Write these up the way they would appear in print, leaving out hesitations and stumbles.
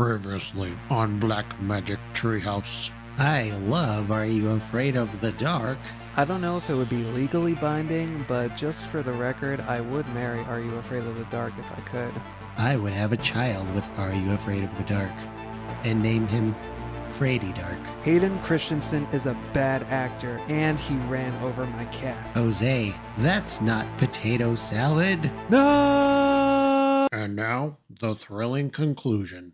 Previously on Black Magic Treehouse. I love Are You Afraid of the Dark? I don't know if it would be legally binding, but just for the record, I would marry Are You Afraid of the Dark if I could. I would have a child with Are You Afraid of the Dark and name him Frady Dark. Hayden Christensen is a bad actor, and he ran over my cat. Jose, that's not potato salad. No! And now, the thrilling conclusion.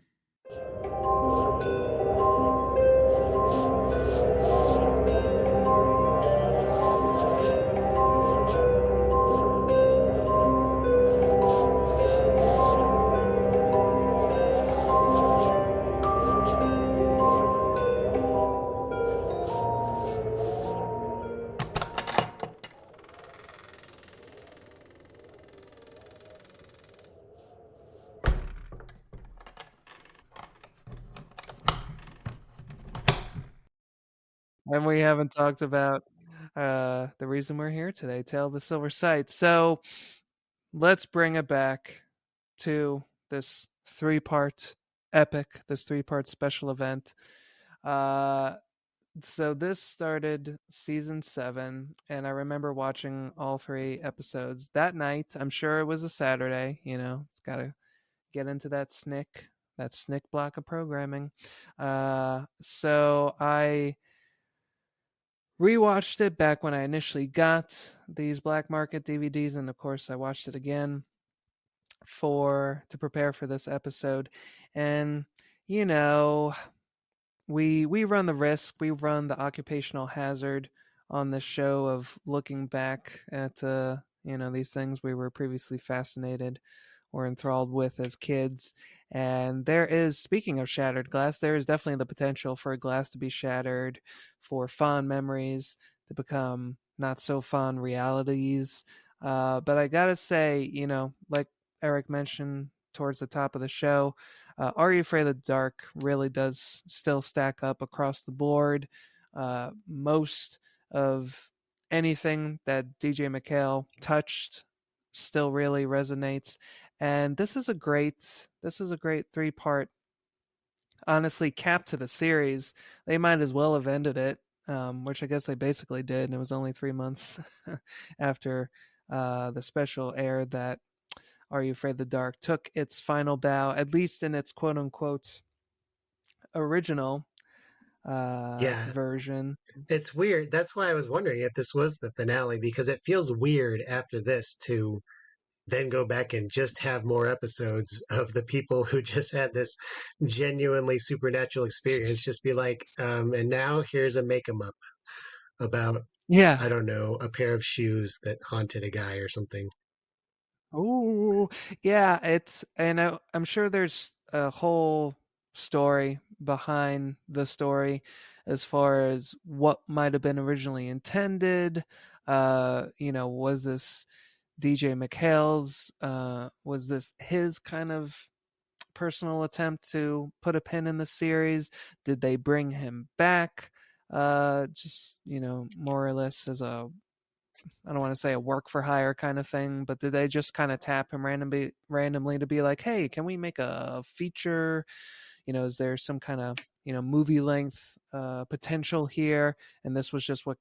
And we haven't talked about the reason we're here today, Tale of the Silver Sight. So let's bring it back to this three-part epic, this three-part special event. So this started season 7, and I remember watching all 3 episodes that night. I'm sure it was a Saturday, it's got to get into that SNCC block of programming. So I rewatched it back when I initially got these black market DVDs, and of course I watched it again to prepare for this episode. And we run the risk, we run the occupational hazard on this show of looking back at these things we were previously fascinated or enthralled with as kids. And there is, speaking of shattered glass, there is definitely the potential for a glass to be shattered, for fond memories to become not so fond realities. But I gotta say, like Eric mentioned towards the top of the show, Are You Afraid of the Dark really does still stack up across the board. Most of anything that DJ McHale touched still really resonates. And this is a great 3-part, honestly, cap to the series. They might as well have ended it, which I guess they basically did. And it was only 3 months after the special aired that Are You Afraid of the Dark took its final bow, at least in its quote unquote original version. It's weird. That's why I was wondering if this was the finale, because it feels weird after this to then go back and just have more episodes of the people who just had this genuinely supernatural experience just be like, and now here's a make 'em up about, Yeah. I don't know, a pair of shoes that haunted a guy or something. Oh, yeah. I'm sure there's a whole story behind the story as far as what might have been originally intended. Was this DJ McHale's, was this his kind of personal attempt to put a pin in the series? Did they bring him back? Just, more or less as I don't want to say a work for hire kind of thing, but did they just kind of tap him randomly to be like, hey, can we make a feature? Is there some kind of, movie length potential here? And this was just what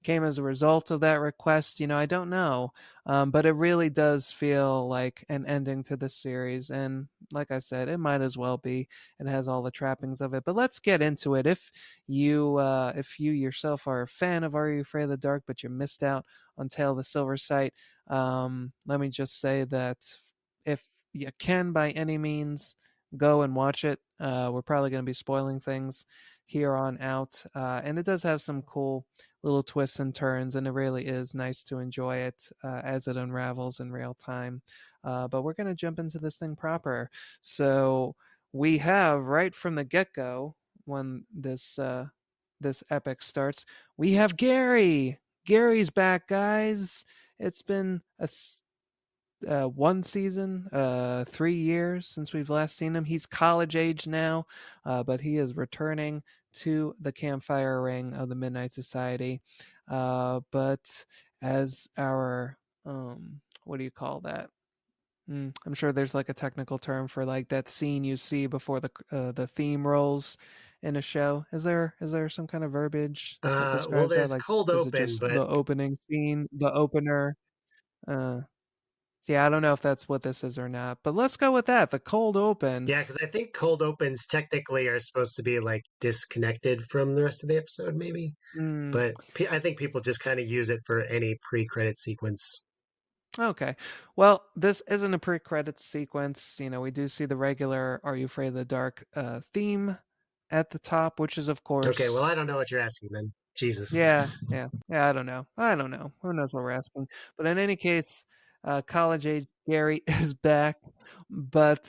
came as a result of that request. I don't know. But it really does feel like an ending to the series. And like I said, it might as well be. It has all the trappings of it. But let's get into it. If you yourself are a fan of Are You Afraid of the Dark, but you missed out on Tale of the Silver Sight, let me just say that if you can by any means, go and watch it. We're probably going to be spoiling things here on out. And it does have some cool little twists and turns, and it really is nice to enjoy it as it unravels in real time. But we're going to jump into this thing proper. So we have right from the get-go, when this epic starts, we have Gary. Gary's back, guys. It's been one season, 3 years since we've last seen him. He's college age now, but he is returning to the campfire ring of the Midnight Society. But as our, what do you call that? I'm sure there's like a technical term for like that scene you see before the theme rolls in a show. Is there some kind of verbiage that Well, describes that? there's Like, cold is it open, just but the opening scene, the opener? Uh, yeah, I don't know if that's what this is or not, but let's go with that. The cold open. yeah, because I think cold opens technically are supposed to be like disconnected from the rest of the episode, maybe. Mm, But I think people just kind of use it for any pre-credit sequence. okay. Well, this isn't a pre-credits sequence. We do see the regular "Are You Afraid of the Dark" theme at the top, which is of Okay, well, course. I don't know what you're asking then. Jesus. Yeah, yeah, yeah. I don't know. I don't know. Who knows what we're asking? But in any case, college age Gary is back, but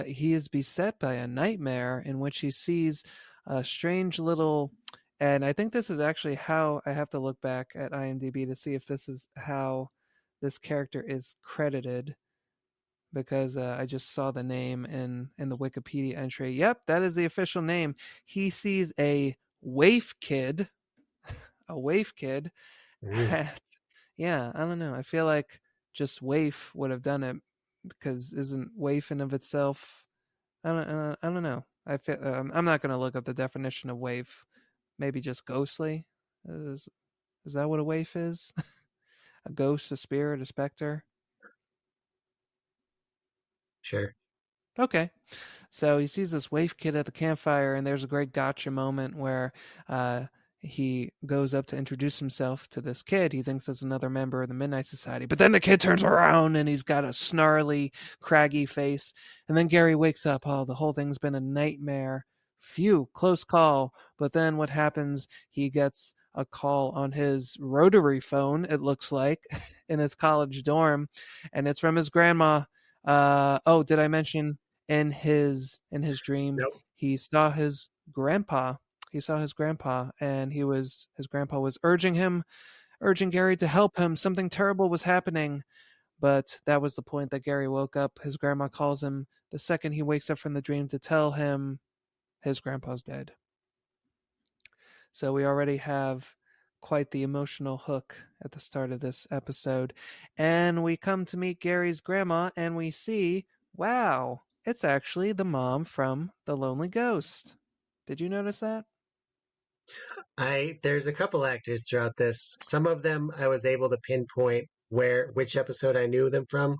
he is beset by a nightmare in which he sees a strange little. And I think this is actually how I have to look back at IMDb to see if this is how this character is credited because I just saw the name in the Wikipedia entry. Yep, that is the official name. He sees a waif kid Mm, yeah, I don't know. I feel like just waif would have done it because isn't waif in of itself? I don't know. I'm not going to look up the definition of waif. Maybe just ghostly. Is that what a waif is? A ghost, a spirit, a specter? sure. Okay. So he sees this waif kid at the campfire, and there's a great gotcha moment where uh, he goes up to introduce himself to this kid. He thinks it's another member of the Midnight Society, but then the kid turns around and he's got a snarly, craggy face. And then Gary wakes up. Oh, the whole thing's been a nightmare. Phew, close call. But then what happens? He gets a call on his rotary phone, it looks like, in his college dorm, and it's from his grandma. Oh, did I mention in his dream Nope. he saw his grandpa and his grandpa was urging Gary to help him. Something terrible was happening, but that was the point that Gary woke up. His grandma calls him the second he wakes up from the dream to tell him his grandpa's dead. So we already have quite the emotional hook at the start of this episode. And we come to meet Gary's grandma and we see, wow, it's actually the mom from The Lonely Ghost. Did you notice that? There's a couple actors throughout this. Some of them I was able to pinpoint which episode I knew them from.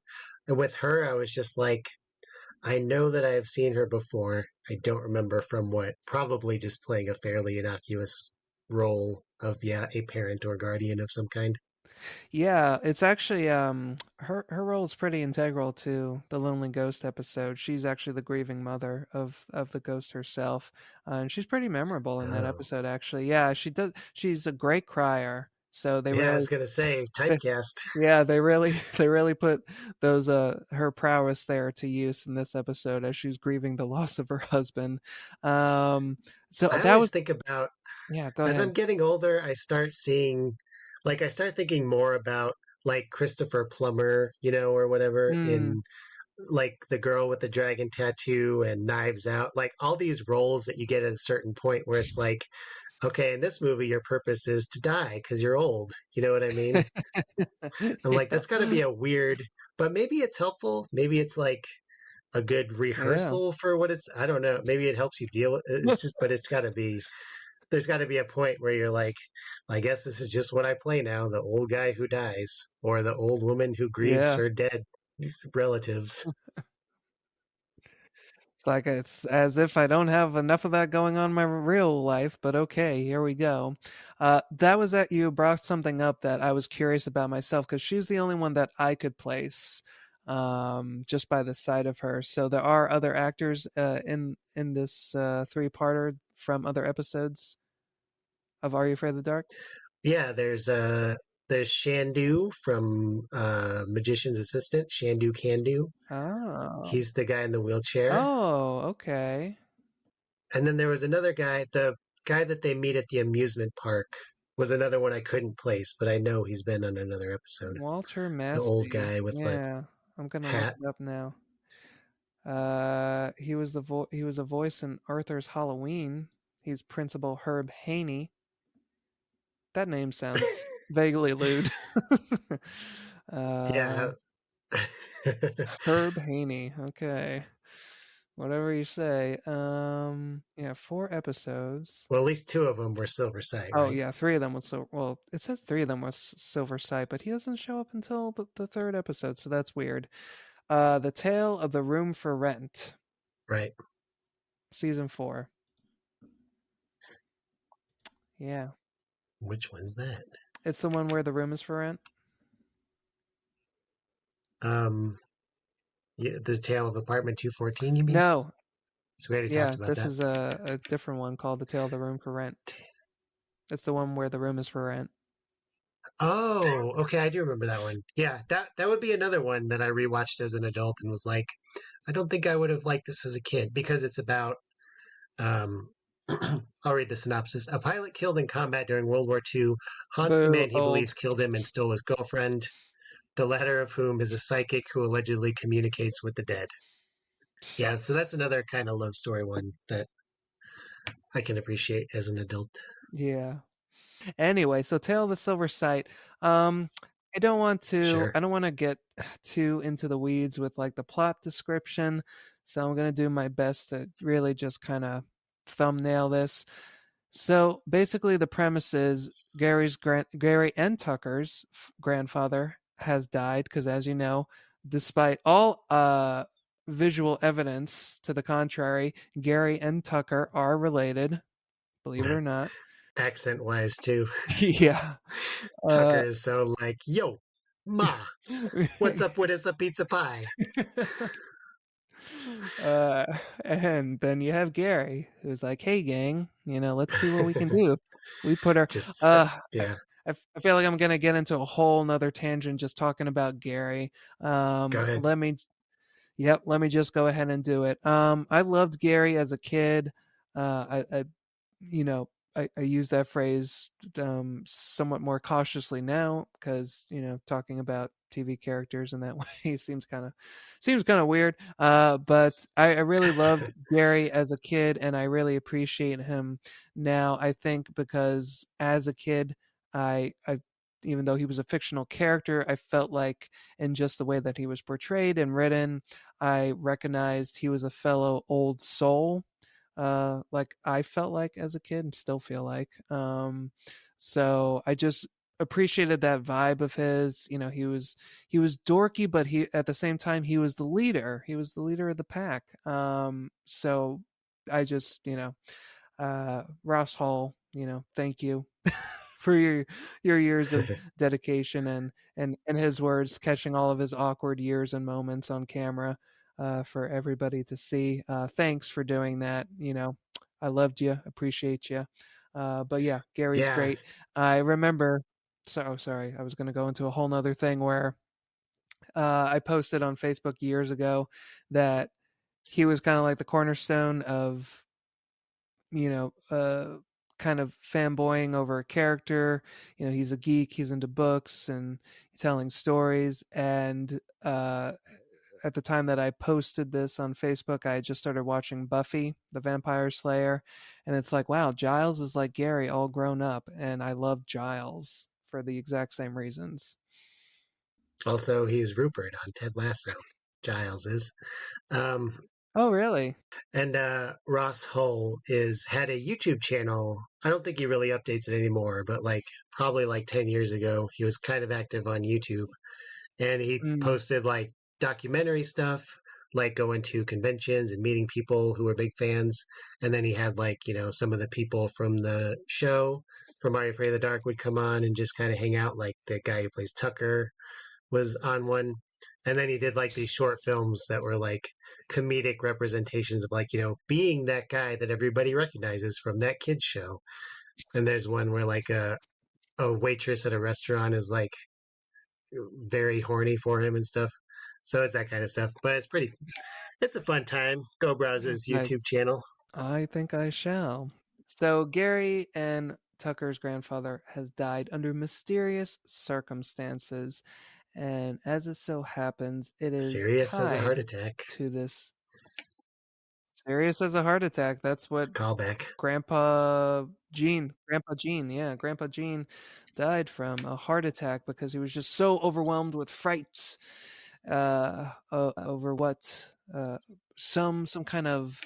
And with her, I was just like, I know that I have seen her before. I don't remember from what. Probably just playing a fairly innocuous role of, yeah, a parent or guardian of some kind. Yeah, it's actually her role is pretty integral to the Lonely Ghost episode. She's actually the grieving mother of the ghost herself, and she's pretty memorable in that Oh. episode. Actually, yeah, she does. She's a great crier. So they Yeah, I really was gonna say typecast. Yeah, they really put those her prowess there to use in this episode as she's grieving the loss of her husband. Um so I that always was think about yeah, go as ahead. I'm getting older, I start thinking more about like Christopher Plummer, or whatever Mm, in like the girl with the dragon tattoo and Knives Out, like all these roles that you get at a certain point where it's like, okay, in this movie, your purpose is to die because you're old. You know what I mean? I'm like, yeah. that's got to be a weird, but maybe it's helpful. Maybe it's like a good Yeah. rehearsal for what I don't know. Maybe it helps you deal with it's just, but there's got to be a point where you're like, I guess this is just what I play now, the old guy who dies or the old woman who grieves Yeah. her dead relatives. It's as if I don't have enough of that going on in my real life, but okay, here we go. That was that you brought something up that I was curious about myself because she's the only one that I could place just by the sight of her. So there are other actors in this three-parter from other episodes of Are You Afraid of the Dark? Yeah, there's Shandu from Magician's Assistant, Shandu Candu. Oh, He's the guy in the wheelchair. oh, okay. And then there was another guy, the guy that they meet at the amusement park was another one I couldn't place, but I know he's been on another episode. Walter The old Massey. guy with the Yeah, I'm gonna look hat. it up now. He was a voice in Arthur's Halloween. He's Principal Herb Haney. That name sounds vaguely lewd. uh, Yeah. Herb Haney. Okay. Whatever you say. Yeah, 4 episodes. Well, at least two of them were Silver Sight, Oh right? yeah, 3 of them was well. It says 3 of them was Silver Sight, but he doesn't show up until the third episode, so that's weird. The Tale of the Room for Rent, Right. season 4. Yeah, Which one's that? it's the one where the room is for rent. Um, yeah, the Tale of Apartment 214, you mean? No, So we already talked yeah, about this that. is a different one called The Tale of the Room for Rent. It's the one where the room is for rent. Oh, okay, I do remember that one. Yeah, that would be another one that I rewatched as an adult and was like, I don't think I would have liked this as a kid because it's about um I'll read the synopsis. A pilot killed in combat during World War II haunts the Boo, man he old. believes killed him and stole his girlfriend, the latter of whom is a psychic who allegedly communicates with the dead. Yeah, so that's another kind of love story one that I can appreciate as an adult. Yeah. Anyway, so Tale of the Silver Sight. Um, Sure. I don't want to get too into the weeds with like the plot description, so I'm gonna do my best to really just kind of thumbnail this. So basically, the premise is Gary and Tucker's grandfather has died because, as you know, despite all visual evidence to the contrary, Gary and Tucker are related. Believe it or not. Accent wise, too. Yeah. Tucker is so like, yo, ma, what's up with us a pizza pie? uh, and then you have Gary, who's like, "Hey, gang, let's see what we can do." We put our. Just, Uh, yeah, I feel like I'm gonna get into a whole nother tangent just talking about Gary. go ahead. Let me just go ahead and do it. I loved Gary as a kid. I you know, I use that phrase somewhat more cautiously now because talking about TV characters in that way seems kind of weird. But I really loved Gary as a kid, and I really appreciate him now. I think because as a kid, I even though he was a fictional character, I felt like in just the way that he was portrayed and written, I recognized he was a fellow old soul like I felt like as a kid and still feel like. So I just appreciated that vibe of his. He was dorky, but he at the same time he was the leader. He was the leader of the pack. So I just Ross Hall, thank you for your years of dedication and his words, catching all of his awkward years and moments on camera for everybody to see. Thanks for doing that. I loved you, appreciate you. But yeah, Gary's Yeah, great. I remember. So sorry, I was going to go into a whole nother thing where I posted on Facebook years ago that he was kind of like the cornerstone of kind of fanboying over a character. He's a geek, he's into books and telling stories. And at the time that I posted this on Facebook, I had just started watching Buffy, the Vampire Slayer. And it's like, wow, Giles is like Gary all grown up. And I love Giles for the exact same reasons. also, he's Rupert on Ted Lasso. Giles is. Um, Oh, really? and Ross Hull is had a YouTube channel. I don't think he really updates it anymore, but like probably like 10 years ago, he was kind of active on YouTube and he Mm. posted like documentary stuff, like going to conventions and meeting people who were big fans. And then he had like, some of the people from the show from Are You Afraid of the Dark would come on and just kind of hang out. Like the guy who plays Tucker was on one. And then he did like these short films that were like comedic representations of like, being that guy that everybody recognizes from that kid's show. And there's one where like a waitress at a restaurant is like very horny for him and stuff. So it's that kind of stuff. But it's a fun time. Go browse his I YouTube channel. I think I shall. So Gary and Tucker's grandfather has died under mysterious circumstances, and as it so happens, it is Serious as a heart tied attack. to this serious as a heart attack. That's what Callback. Grandpa Gene died from a heart attack because he was just so overwhelmed with fright over what some kind of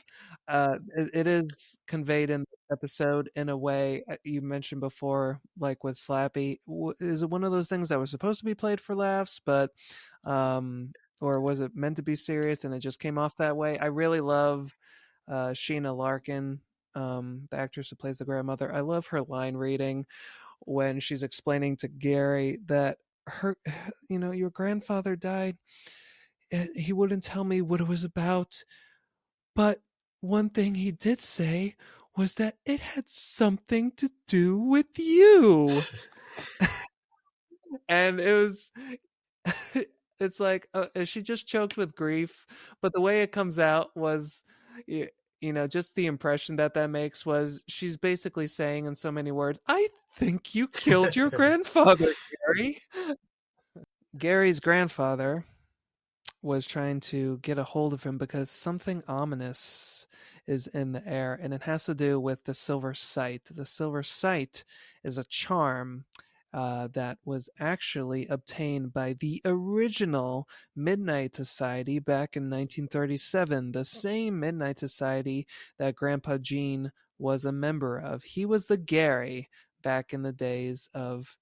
it is conveyed in the episode in a way you mentioned before, like with Slappy. Is it one of those things that was supposed to be played for laughs, but or was it meant to be serious and it just came off that way? I really love Sheena Larkin, the actress who plays the grandmother. I love her line reading when she's explaining to Gary that her, your grandfather died. He wouldn't tell me what it was about, but one thing he did say was that it had something to do with you. And it was, it's like she just choked with grief, but the way it comes out was, just the impression that makes was she's basically saying in so many words, I think you killed your grandfather, Gary. Gary's grandfather was trying to get a hold of him because something ominous is in the air, and it has to do with the Silver Sight. The Silver Sight is a charm that was actually obtained by the original Midnight Society back in 1937, the same Midnight Society that Grandpa Gene was a member of. He was the Gary back in the days of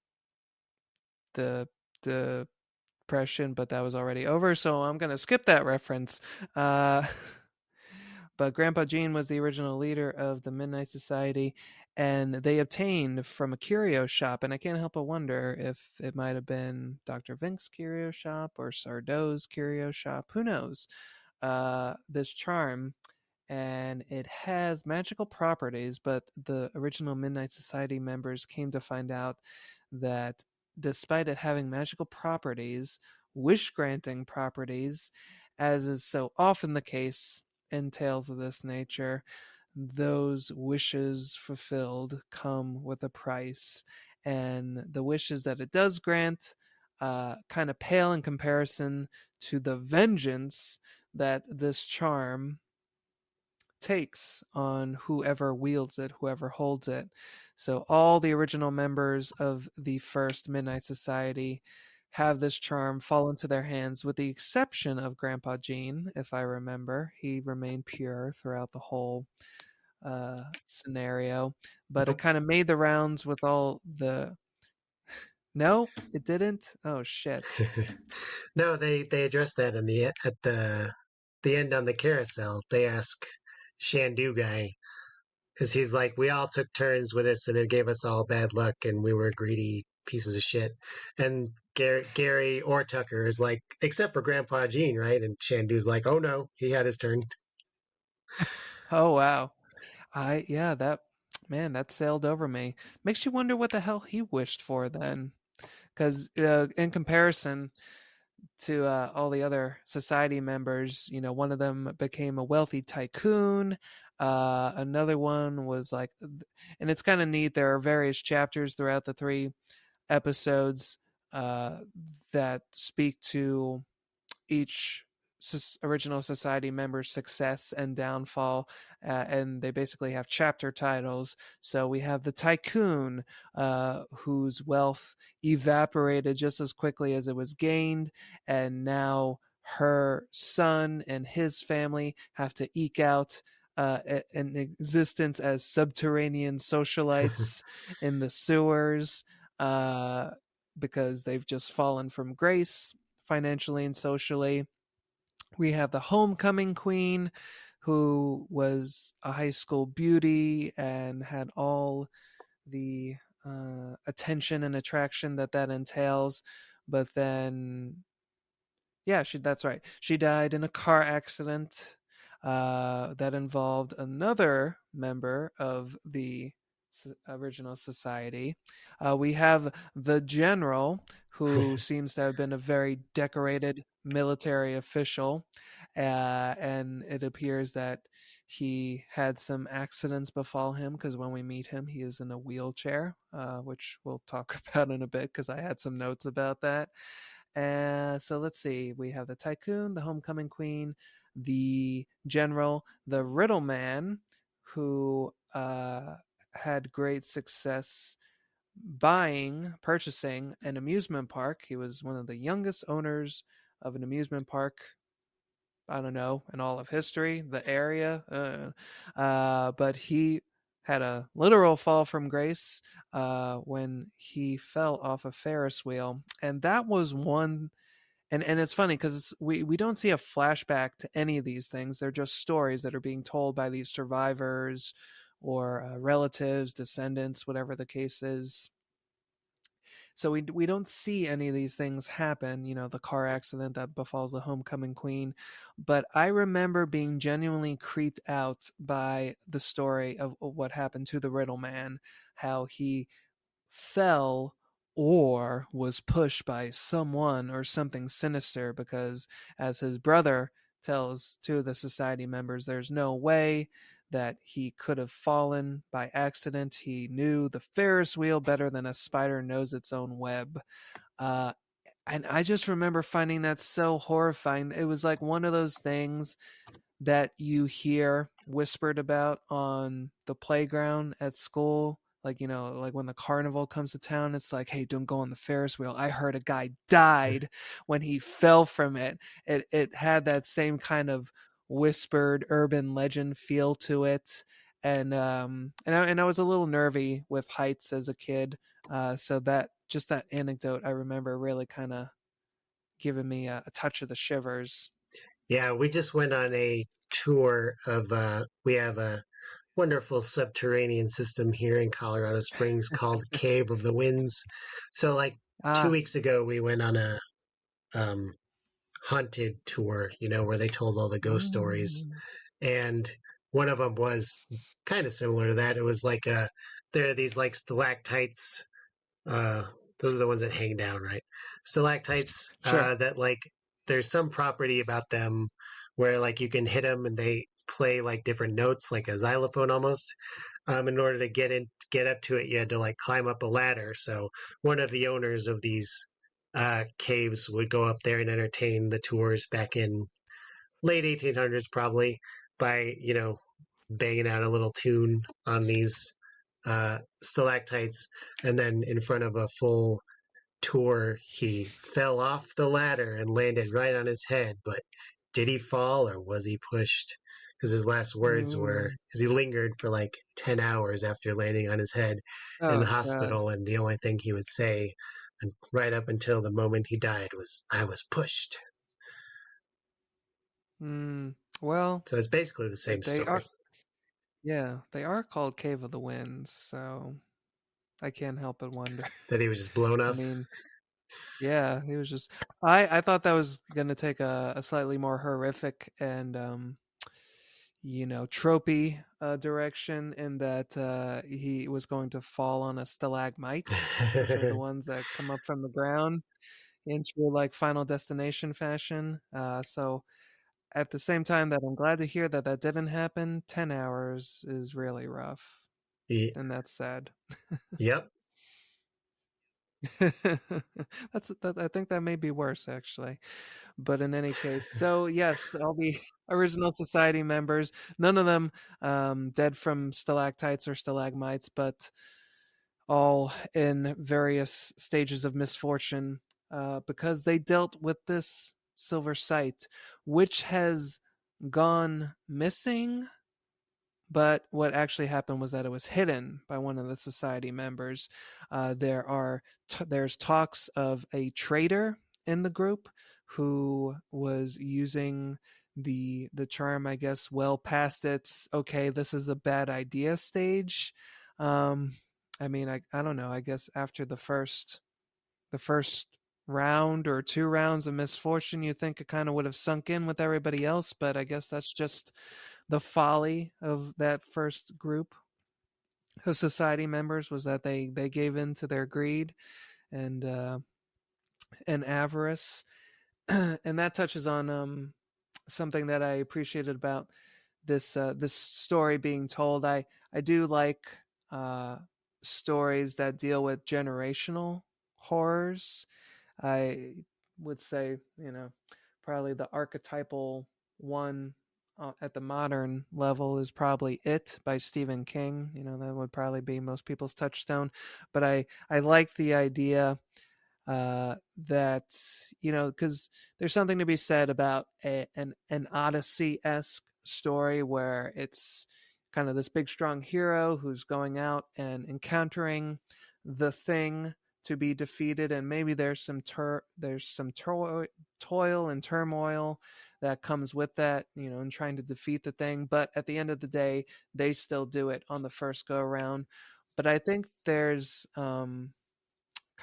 the Depression, but that was already over, so I'm going to skip that reference. Uh, but Grandpa Gene was the original leader of the Midnight Society, and they obtained from a curio shop, and I can't help but wonder if it might have been Dr. Vink's curio shop or Sardou's curio shop. Who knows? This charm, and it has magical properties, but the original Midnight Society members came to find out that despite it having magical properties, wish granting properties, as is so often the case in tales of this nature, those wishes fulfilled come with a price. And the wishes that it does grant kind of pale in comparison to the vengeance that this charm takes on whoever wields it, whoever holds it. So all the original members of the first Midnight Society have this charm fall into their hands, with the exception of Grandpa Gene, if I remember. He remained pure throughout the whole scenario, but it Nope. kind of made the rounds with all the. No, it didn't. Oh shit. No, they address that in the end on the carousel. They ask Shandu guy because he's like, we all took turns with this, and it gave us all bad luck, and we were greedy pieces of shit. And Gary or Tucker is like, except for Grandpa Gene, right? And Shandu's like, oh no, he had his turn. Oh wow. Yeah, that man, that sailed over me. Makes you wonder what the hell he wished for then. Because in comparison to all the other society members, one of them became a wealthy tycoon. Another one was like, and it's kind of neat. There are various chapters throughout the 3 episodes uh, that speak to each original society member's success and downfall, and they basically have chapter titles. So we have the tycoon, whose wealth evaporated just as quickly as it was gained, and now her son and his family have to eke out an existence as subterranean socialites in the sewers, uh, because they've just fallen from grace financially and socially. We have the homecoming queen, who was a high school beauty and had all the attention and attraction that entails. But then, yeah, that's right. She died in a car accident that involved another member of the original society. We have the general, who seems to have been a very decorated military official, and it appears that he had some accidents befall him, because when we meet him, he is in a wheelchair, which we'll talk about in a bit because I had some notes about that. So let's see. We have the tycoon, the homecoming queen, the general, the riddle man, who had great success purchasing an amusement park. He was one of the youngest owners of an amusement park, I don't know, in all of history, the area. But he had a literal fall from grace when he fell off a Ferris wheel. And that was one. And it's funny because we don't see a flashback to any of these things. They're just stories that are being told by these survivors or relatives, descendants, whatever the case is. So we don't see any of these things happen, the car accident that befalls the homecoming queen. But I remember being genuinely creeped out by the story of what happened to the Riddle Man, how he fell or was pushed by someone or something sinister, because as his brother tells two of the society members, there's no way that he could have fallen by accident. He knew the Ferris wheel better than a spider knows its own web. Uh, and I just remember finding that so horrifying. It was like one of those things that you hear whispered about on the playground at school. Like, like when the carnival comes to town, it's like, hey, don't go on the Ferris wheel. I heard a guy died when he fell from it. It had that same kind of whispered urban legend feel to it. And I was a little nervy with heights as a kid. So that anecdote I remember really kind of giving me a touch of the shivers. Yeah, we just went on a tour of we have a wonderful subterranean system here in Colorado Springs called Cave of the Winds. So like two Ah, weeks ago we went on a um haunted tour, where they told all the ghost stories. mm, And one of them was kind of similar to that. It was like there are these like stalactites. Uh, those are the ones that hang down, right? Stalactites. sure. That like there's some property about them where like you can hit them and they play like different notes, like a xylophone almost. In order to get up to it, you had to like climb up a ladder. So one of the owners of these caves would go up there and entertain the tours back in late 1800s, probably by banging out a little tune on these stalactites, and then in front of a full tour, he fell off the ladder and landed right on his head. But did he fall or was he pushed? Because his last words were, Ooh. because he lingered for like 10 hours after landing on his head in the Oh god. hospital, and the only thing he would say, and right up until the moment he died, was, "I was pushed." Well, So it's basically the same they are, story. yeah, they are called Cave of the Winds, so I can't help but wonder. That he was just blown I up. mean, yeah, he was just I thought that was gonna take a slightly more horrific and tropey direction, in that he was going to fall on a stalagmite, which are the ones that come up from the ground in true like Final Destination fashion. So at the same time that I'm glad to hear that that didn't happen, 10 hours is really rough, Ye- and that's sad. yep. I think that may be worse actually. But in any case, so yes, all the original society members, none of them dead from stalactites or stalagmites, but all in various stages of misfortune, because they dealt with this silver sight, which has gone missing. But what actually happened was that it was hidden by one of the society members. There's talks of a traitor in the group who was using the charm, I guess, well past its okay, this is a bad idea stage. Um, I mean, I don't know. I guess after the first round or two rounds of misfortune, you think it kind of would have sunk in with everybody else, but I guess that's just the folly of that first group of society members, was that they gave in to their greed and avarice. And that touches on something that I appreciated about this story being told. I do like uh, stories that deal with generational horrors. I would say, probably the archetypal one at the modern level is probably It by Stephen King. That would probably be most people's touchstone. But I like the idea that because there's something to be said about an Odyssey-esque story where it's kind of this big strong hero who's going out and encountering the thing to be defeated, and maybe there's some toil and turmoil that comes with that, in trying to defeat the thing. But at the end of the day, they still do it on the first go around. But I think there's kind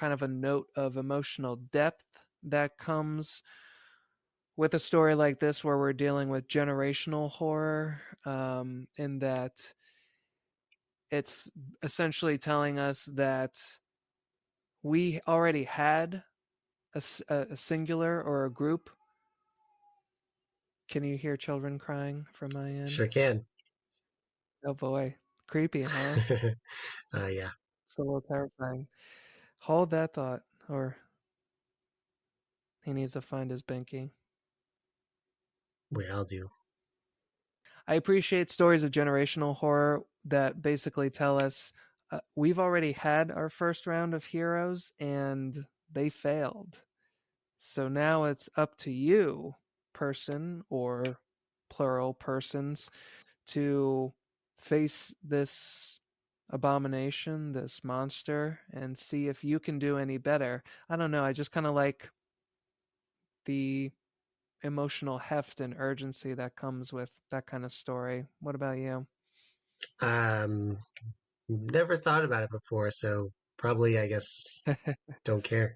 of a note of emotional depth that comes with a story like this, where we're dealing with generational horror, in that it's essentially telling us that we already had a singular or a group. Can you hear children crying from my end? Sure can. Oh boy, creepy, huh? Yeah, It's a little terrifying. Hold that thought, or he needs to find his binky. we all do. I appreciate stories of generational horror that basically tell us we've already had our first round of heroes and they failed. So now it's up to you, person or plural persons, to face this abomination, this monster, and see if you can do any better. I don't know. I just kind of like the emotional heft and urgency that comes with that kind of story. What about you? Um, Never thought about it before, so probably, I guess, don't care.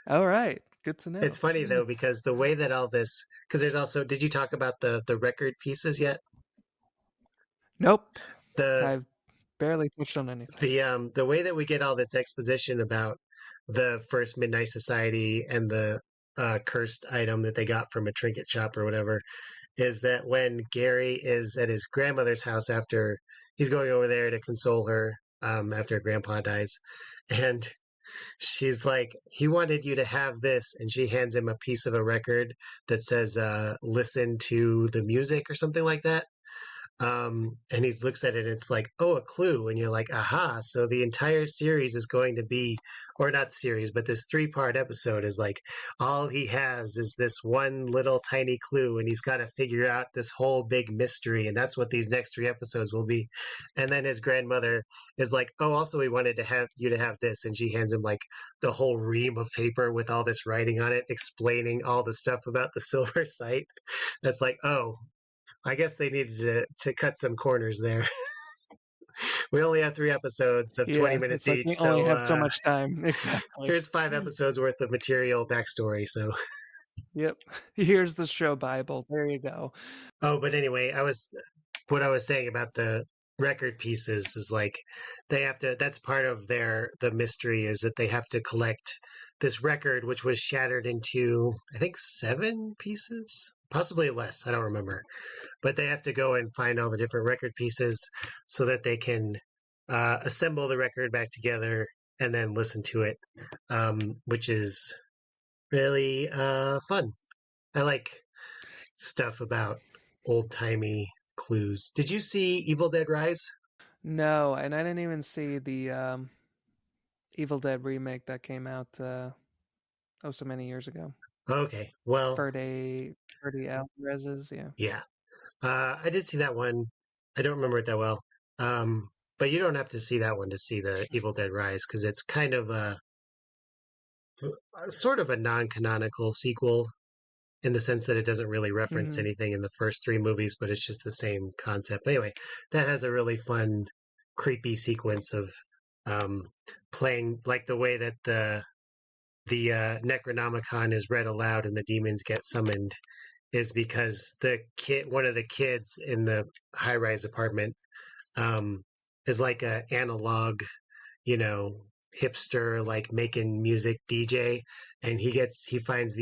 All right. Good to It's know. funny though because the way that all this, because there's also, did you talk about the record pieces yet? Nope. The I've barely touched on anything. the way that we get all this exposition about the first Midnight Society and the cursed item that they got from a trinket shop or whatever is that when Gary is at his grandmother's house after he's going over there to console her after her grandpa dies, and she's like, he wanted you to have this, and she hands him a piece of a record that says listen to the music or something like that. And he looks at it and it's like, oh, a clue. And you're like, aha. So the entire series is going to be, or not series, but this 3-part episode is like, all he has is this one little tiny clue. And he's got to figure out this whole big mystery. And that's what these next 3 episodes will be. And then his grandmother is like, oh, also, we wanted to have you to have this. And she hands him like the whole ream of paper with all this writing on it, explaining all the stuff about the silver site. That's like, oh, I guess they needed to cut some corners there. We only have 3 episodes of 20 Yeah, minutes it's like each, we only so have so much time. Exactly. here's 5 episodes worth of material backstory. So, Yep. Here's the show Bible. There you go. oh, but anyway, what I was saying about the record pieces is like they have to. That's part of the mystery is that they have to collect this record, which was shattered into I think 7 pieces, possibly less. I don't remember. But they have to go and find all the different record pieces so that they can assemble the record back together and then listen to it, which is really fun. I like stuff about old timey clues. Did you see Evil Dead Rise? No, and I didn't even see the Evil Dead remake that came out so many years ago. Okay, well, Ferdy Alvarez's, yeah. yeah, I did see that one. I don't remember it that well, but you don't have to see that one to see the Evil Dead Rise because it's kind of a sort of a non-canonical sequel in the sense that it doesn't really reference Hmm. anything in the first 3 movies, but it's just the same concept. But anyway, that has a really fun, creepy sequence of um, playing like the way that the Necronomicon is read aloud and the demons get summoned is because one of the kids in the high-rise apartment, um, is like a analog, you know, hipster, like making music DJ, and he finds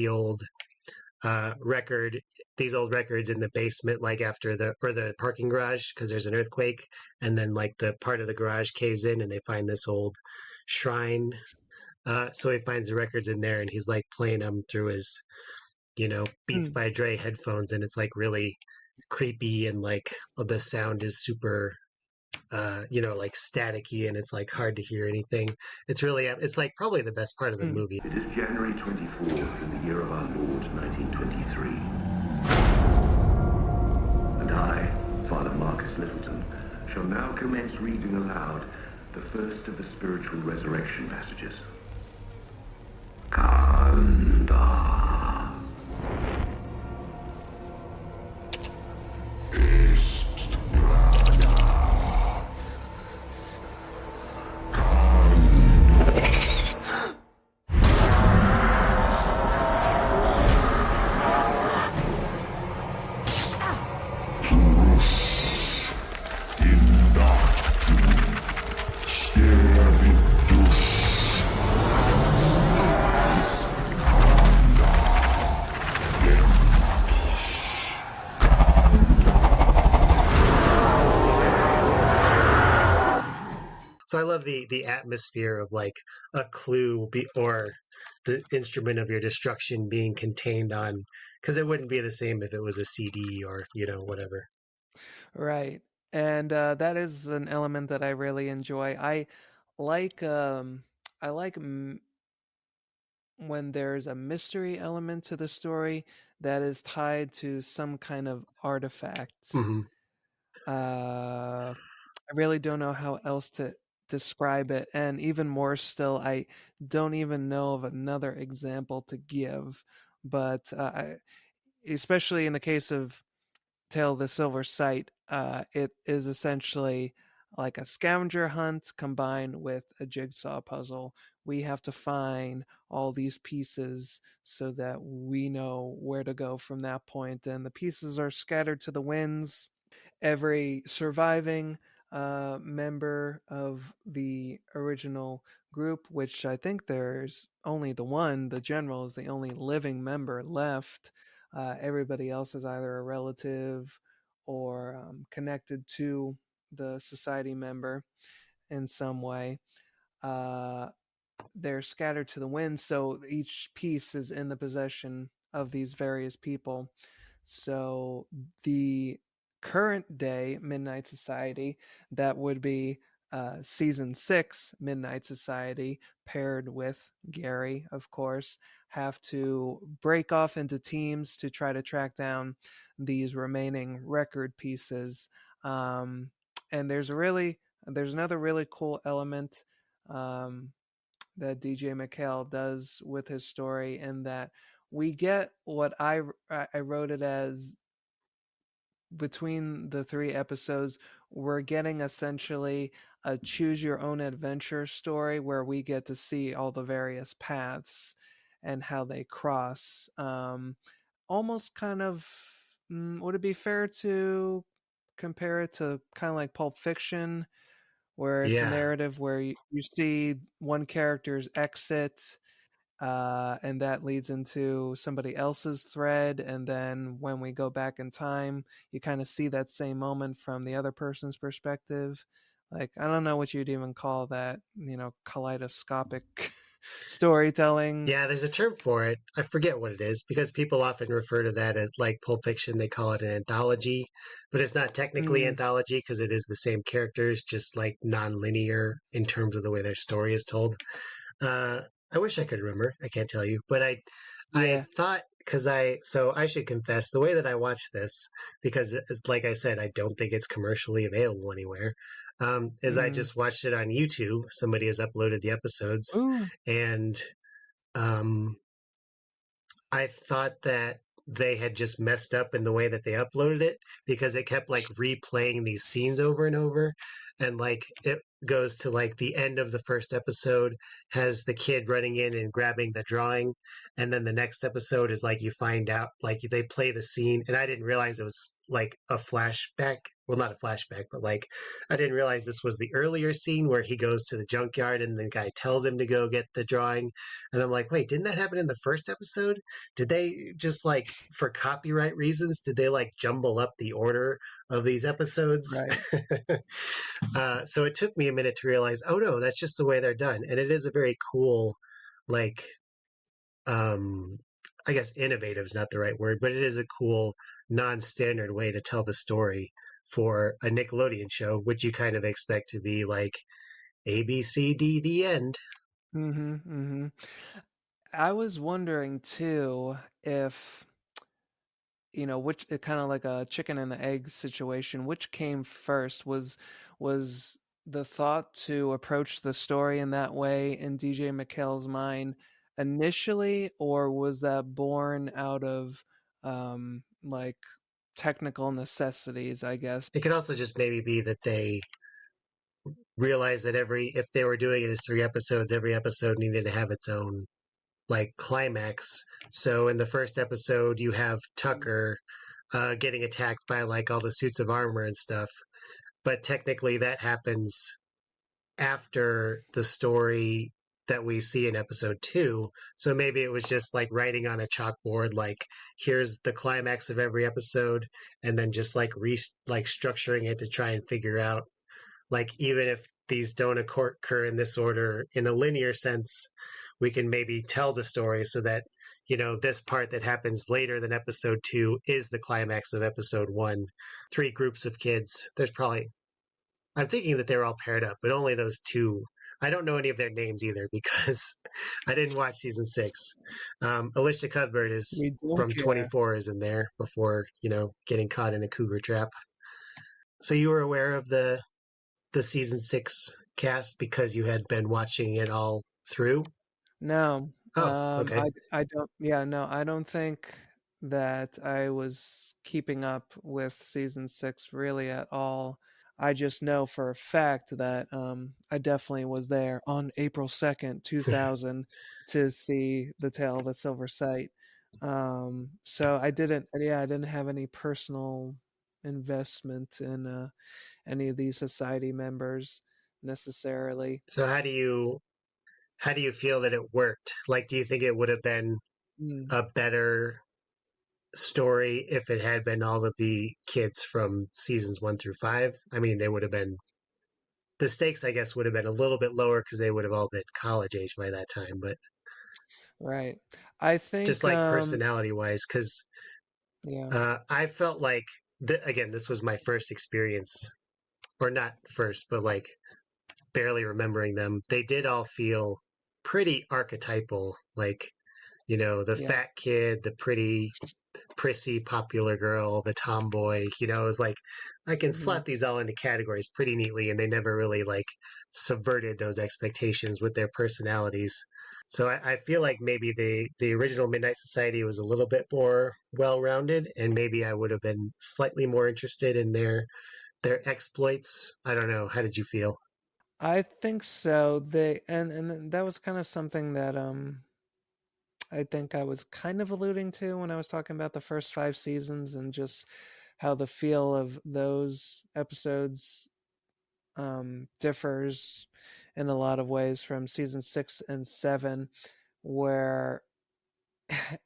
record these old records in the basement, like after the parking garage, because there's an earthquake, and then like the part of the garage caves in, and they find this old shrine. So he finds the records in there, and he's like playing them through his, Beats by Dre headphones, and it's like really creepy, and like the sound is super. like staticky and it's like hard to hear anything. It's like probably the best part of the Mm. movie. It is January 24th in the year of our Lord, 1923. And I, Father Marcus Littleton, shall now commence reading aloud the first of the spiritual resurrection passages. Kanda. So I love the atmosphere of like a clue or the instrument of your destruction being contained on, because it wouldn't be the same if it was a CD or whatever. Right. And that is an element that I really enjoy. Like um I like when there's a mystery element to the story that is tied to some kind of artifact. Hmm. I really don't know how else to describe it, and even more still, I don't even know of another example to give. But especially in the case of Tale of the Silver Sight, it is essentially like a scavenger hunt combined with a jigsaw puzzle. We have to find all these pieces so that we know where to go from that point, and the pieces are scattered to the winds. Every surviving member of the original group, which I think there's only the one, the general is the only living member left. Everybody else is either a relative or connected to the society member in some way. Uh, they're scattered to the wind, so each piece is in the possession of these various people. So the current day Midnight Society, that would be season 6 Midnight Society, paired with Gary, of course, have to break off into teams to try to track down these remaining record pieces. Um, and there's another really cool element um, that DJ McHale does with his story, in that we get what I wrote it as, between the 3 episodes, we're getting essentially a choose your own adventure story where we get to see all the various paths and how they cross. Almost kind of, would it be fair to compare it to kind of like Pulp Fiction, where it's a Yeah. narrative where you see one character's exit, and that leads into somebody else's thread, and then when we go back in time, you kind of see that same moment from the other person's perspective. Like, I don't know what you'd even call that, kaleidoscopic storytelling. Yeah, there's a term for it. I forget what it is because people often refer to that as like Pulp Fiction. They call it an anthology, but it's not technically Mm, anthology because it is the same characters, just like non-linear in terms of the way their story is told. Uh, I wish I could remember. I can't tell you, but I yeah. thought so I should confess the way that I watched this, because like I said, I don't think it's commercially available anywhere. Is I Mm. just watched it on YouTube. Somebody has uploaded the episodes, Ooh. and um, I thought that they had just messed up in the way that they uploaded it, because it kept like replaying these scenes over and over. And like it goes to like the end of the first episode has the kid running in and grabbing the drawing. And then the next episode is like you find out, like they play the scene. And I didn't realize it was like a flashback. Well, not a flashback, but like I didn't realize this was the earlier scene where he goes to the junkyard and the guy tells him to go get the drawing. And I'm like, wait, didn't that happen in the first episode? Did they just like for copyright reasons, did they like jumble up the order of these episodes? Right. So it took me a minute to realize, oh no, that's just the way they're done. And it is a very cool, like, um, I guess innovative is not the right word, but it is a cool non-standard way to tell the story for a Nickelodeon show, which you kind of expect to be like A, B, C, D, the end. Mm-hmm. Mm-hmm. I was wondering too if, which kind of like a chicken and the egg situation, which came first? Was the thought to approach the story in that way in DJ McHale's mind initially, or was that born out of like technical necessities, I guess? It could also just maybe be that they realized that if they were doing it as 3 episodes, every episode needed to have its own like climax. So in the first episode, you have Tucker getting attacked by like all the suits of armor and stuff, but technically that happens after the story that we see in episode 2. So maybe it was just like writing on a chalkboard, like here's the climax of every episode, and then just like like structuring it to try and figure out like even if these don't occur in this order in a linear sense, we can maybe tell the story so that this part that happens later than episode 2 is the climax of episode 1. 3 groups of kids. There's probably I'm thinking that they're all paired up, but only those two. I don't know any of their names either because I didn't watch season 6. Alicia Cuthbert is We don't from care. 24 is in there before getting caught in a cougar trap. So you were aware of the season 6 cast because you had been watching it all through. No, Oh, okay. I don't. Yeah, no, I don't think that I was keeping up with season 6 really at all. I just know for a fact that I definitely was there on April 2nd, 2000, to see The Tale of the Silver Sight. So I didn't. Yeah, I didn't have any personal investment in any of these society members necessarily. So how do you feel that it worked? Like, do you think it would have been Mm. a better story if it had been all of the kids from seasons 1 through 5? I mean, they would have been the stakes, I guess, would have been a little bit lower because they would have all been college age by that time. But Right. I just think, like personality wise, because yeah. I felt like again, this was my first experience, or not first, but like barely remembering them. They did all feel pretty archetypal, like the Yeah. fat kid, the pretty prissy popular girl, the tomboy. It was like I can Mhm. slot these all into categories pretty neatly, and they never really like subverted those expectations with their personalities. So I feel like maybe the original Midnight Society was a little bit more well rounded, and maybe I would have been slightly more interested in their exploits. I don't know. How did you feel? I think so. And that was kind of something that I think I was kind of alluding to when I was talking about the first 5 seasons and just how the feel of those episodes differs in a lot of ways from season 6 and 7, where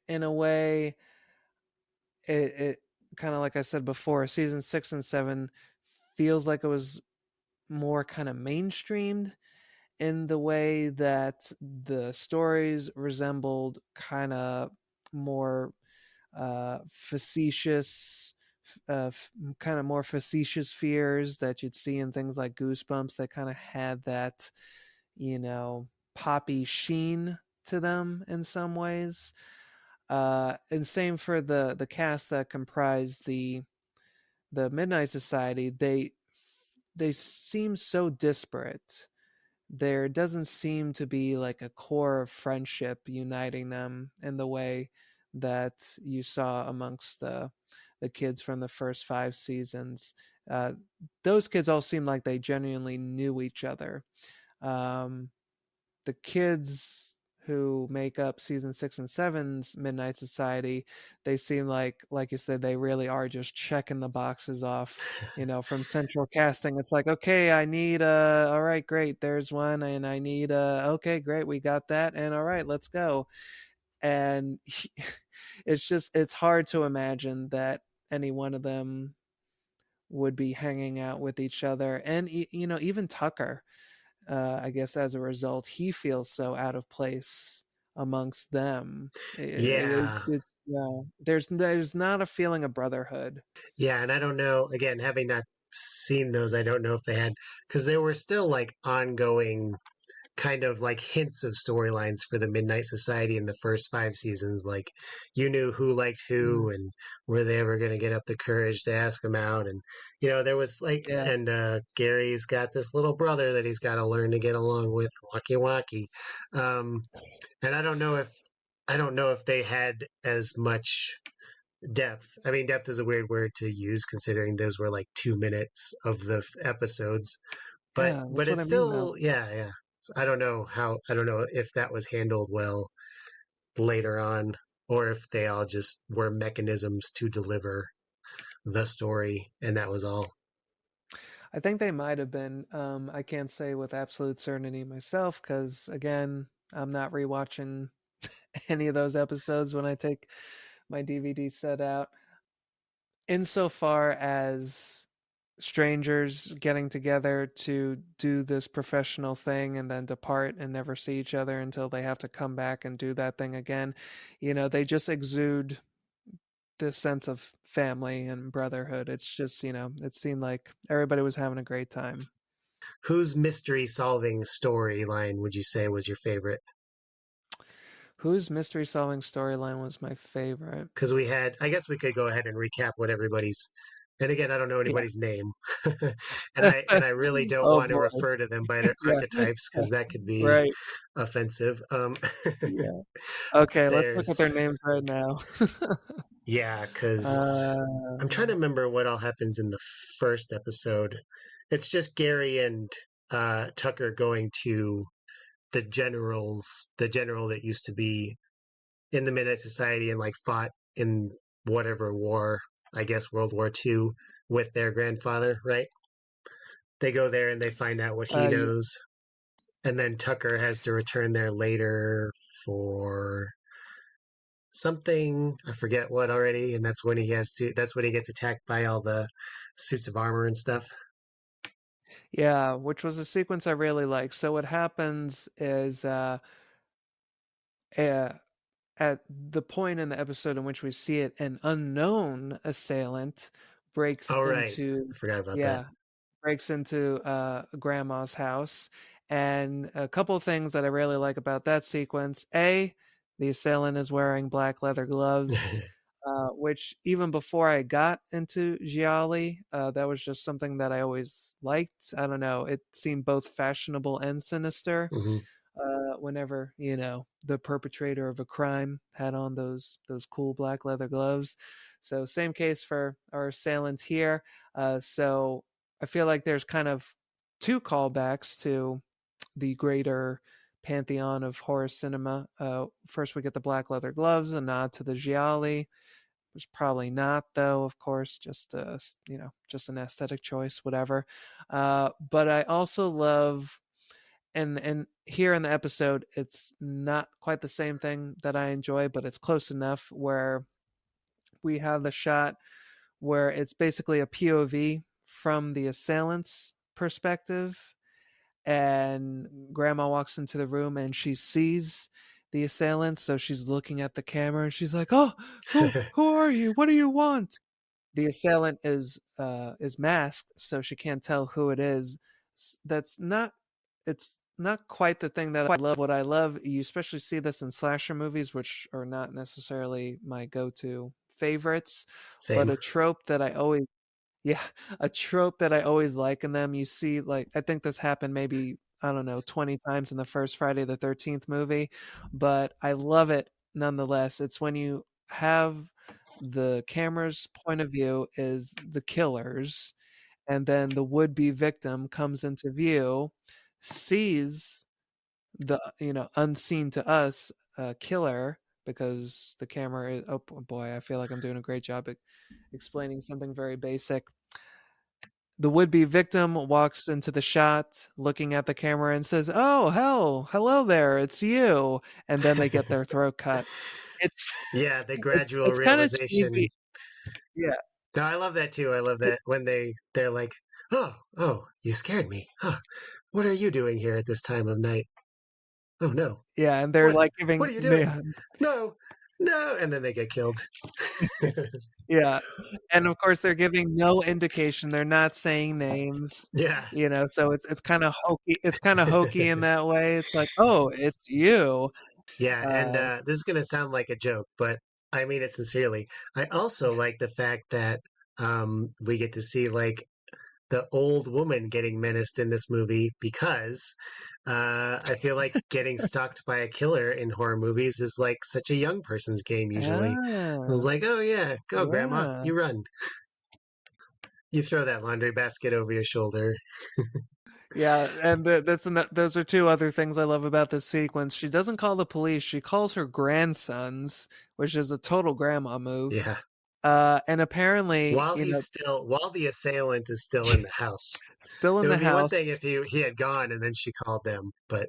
in a way it kind of, like I said before, season 6 and 7 feels like it was more kind of mainstreamed in the way that the stories resembled kind of more facetious, kind of more facetious fears that you'd see in things like Goosebumps that kind of had that, poppy sheen to them in some ways. And same for the cast that comprised the Midnight Society. They seem so disparate. There doesn't seem to be like a core of friendship uniting them in the way that you saw amongst the kids from the first 5 seasons. Uh, those kids all seemed like they genuinely knew each other. Um, the kids who make up season 6 and 7's Midnight Society, they seem like you said, they really are just checking the boxes off, from central casting. It's like, okay, I need all right, great, there's one, and I need okay, great, we got that, and all right, let's go. And it's hard to imagine that any one of them would be hanging out with each other. And even Tucker, I guess as a result, he feels so out of place amongst them. Yeah, It's yeah. There's not a feeling of brotherhood. yeah, and I don't know. Again, having not seen those, I don't know if they had, because there were still like ongoing kind of like hints of storylines for the Midnight Society in the first 5 seasons. Like you knew who liked Mm, who and were they ever going to get up the courage to ask them out. And, there was like, yeah. and Gary's got this little brother that he's got to learn to get along with, Wacky Wacky. Um, and I don't know if they had as much depth. I mean, depth is a weird word to use considering those were like 2 minutes of the episodes, but Yeah, that's what it's I mean, though. still, yeah. So I don't know if that was handled well later on, or if they all just were mechanisms to deliver the story, and that was all. I think they might have been. I can't say with absolute certainty myself because, again, I'm not rewatching any of those episodes when I take my DVD set out. Insofar as strangers getting together to do this professional thing and then depart and never see each other until they have to come back and do that thing again, they just exude this sense of family and brotherhood. It's just, it seemed like everybody was having a great time. Whose mystery solving storyline would you say was your favorite? Whose mystery solving storyline was my favorite? Because I guess we could go ahead and recap what everybody's. And again, I don't know Yeah. anybody's name, and I really don't Oh want to boy. refer to them by their Yeah. archetypes because that could be Right. offensive. Yeah. Okay, let's look at their There's names right now. Yeah, because I'm trying to uh, remember what all happens in the first episode. It's just Gary and Tucker going to the general that used to be in the Midnight Society and like fought in whatever war, I guess World War II, with their grandfather, right? They go there and they find out what he yeah. knows. And then Tucker has to return there later for something, I forget what already, and that's when he gets attacked by all the suits of armor and stuff. Yeah, which was a sequence I really liked. So what happens is uh at the point in the episode in which we see it, an unknown assailant breaks Oh right, into I forgot about that. yeah, breaks into grandma's house. And a couple of things that I really like about that sequence. A, the assailant is wearing black leather gloves, which even before I got into Gialli, that was just something that I always liked. I don't know, it seemed both fashionable and sinister Hmm. whenever the perpetrator of a crime had on those cool black leather gloves. So same case for our assailant here. So I feel like there's kind of two callbacks to the greater pantheon of horror cinema. First, we get the black leather gloves, a nod to the Gialli. It's probably not, though. Of course, just just an aesthetic choice, whatever. But I also love and here in the episode it's not quite the same thing that I enjoy, but it's close enough where we have the shot where it's basically a POV from the assailant's perspective, and grandma walks into the room and she sees the assailant, so she's looking at the camera and she's like, "Oh, who are you? What do you want?" The assailant is masked, so she can't tell who it is. That's not It's not quite the thing that I love. What I love, you especially see this in slasher movies, which are not necessarily my go-to favorites, but Same. a trope that I always yeah, a trope that I always like in them. You see, like, I think this happened maybe, I don't know, 20 times in the first Friday the 13th movie, but I love it nonetheless. It's when you have the camera's point of view is the killer's, and then the would-be victim comes into view, sees the, unseen to us, killer, because the camera is, oh boy, I feel like I'm doing a great job at explaining something very basic. The would-be victim walks into the shot looking at the camera and says, "Oh, hell, hello there, it's you." And then they get their throat cut. It's Yeah, the it's gradual it's kind of realization. cheesy. Yeah. No, I love that too. I love that when they're like, "Oh, you scared me. Huh. What are you doing here at this time of night? Oh no. Yeah, and they're What like what giving are you doing? yeah, No. No." And then they get killed. Yeah. And of course they're giving no indication. They're not saying names, Yeah. so it's kind of hokey. It's kind of hokey in that way. It's like, "Oh, it's you." Yeah, and Uh, this is going to sound like a joke, but I mean it sincerely. I also like the fact that we get to see like the old woman getting menaced in this movie because I feel like getting stalked by a killer in horror movies is like such a young person's game usually. I was yeah. like, oh yeah, go grandma, Yeah. you run. You throw that laundry basket over your shoulder. Yeah, and those are two other things I love about this sequence. She doesn't call the police, she calls her grandsons, which is a total grandma move. Yeah. And apparently, While the assailant is still in the house. still It in the would be one house. thing if he had gone and then she called them, but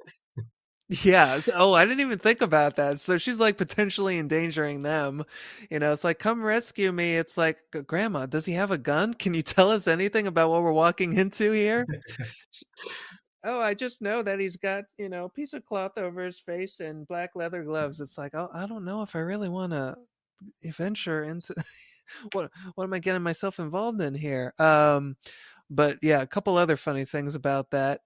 Yeah. Oh, I didn't even think about that. So she's like potentially endangering them. It's like, come rescue me. It's like, Grandma, does he have a gun? Can you tell us anything about what we're walking into here? Oh, I just know that he's got, a piece of cloth over his face and black leather gloves. It's like, oh, I don't know if I really want to venture into what am I getting myself involved in here? But yeah, a couple other funny things about that.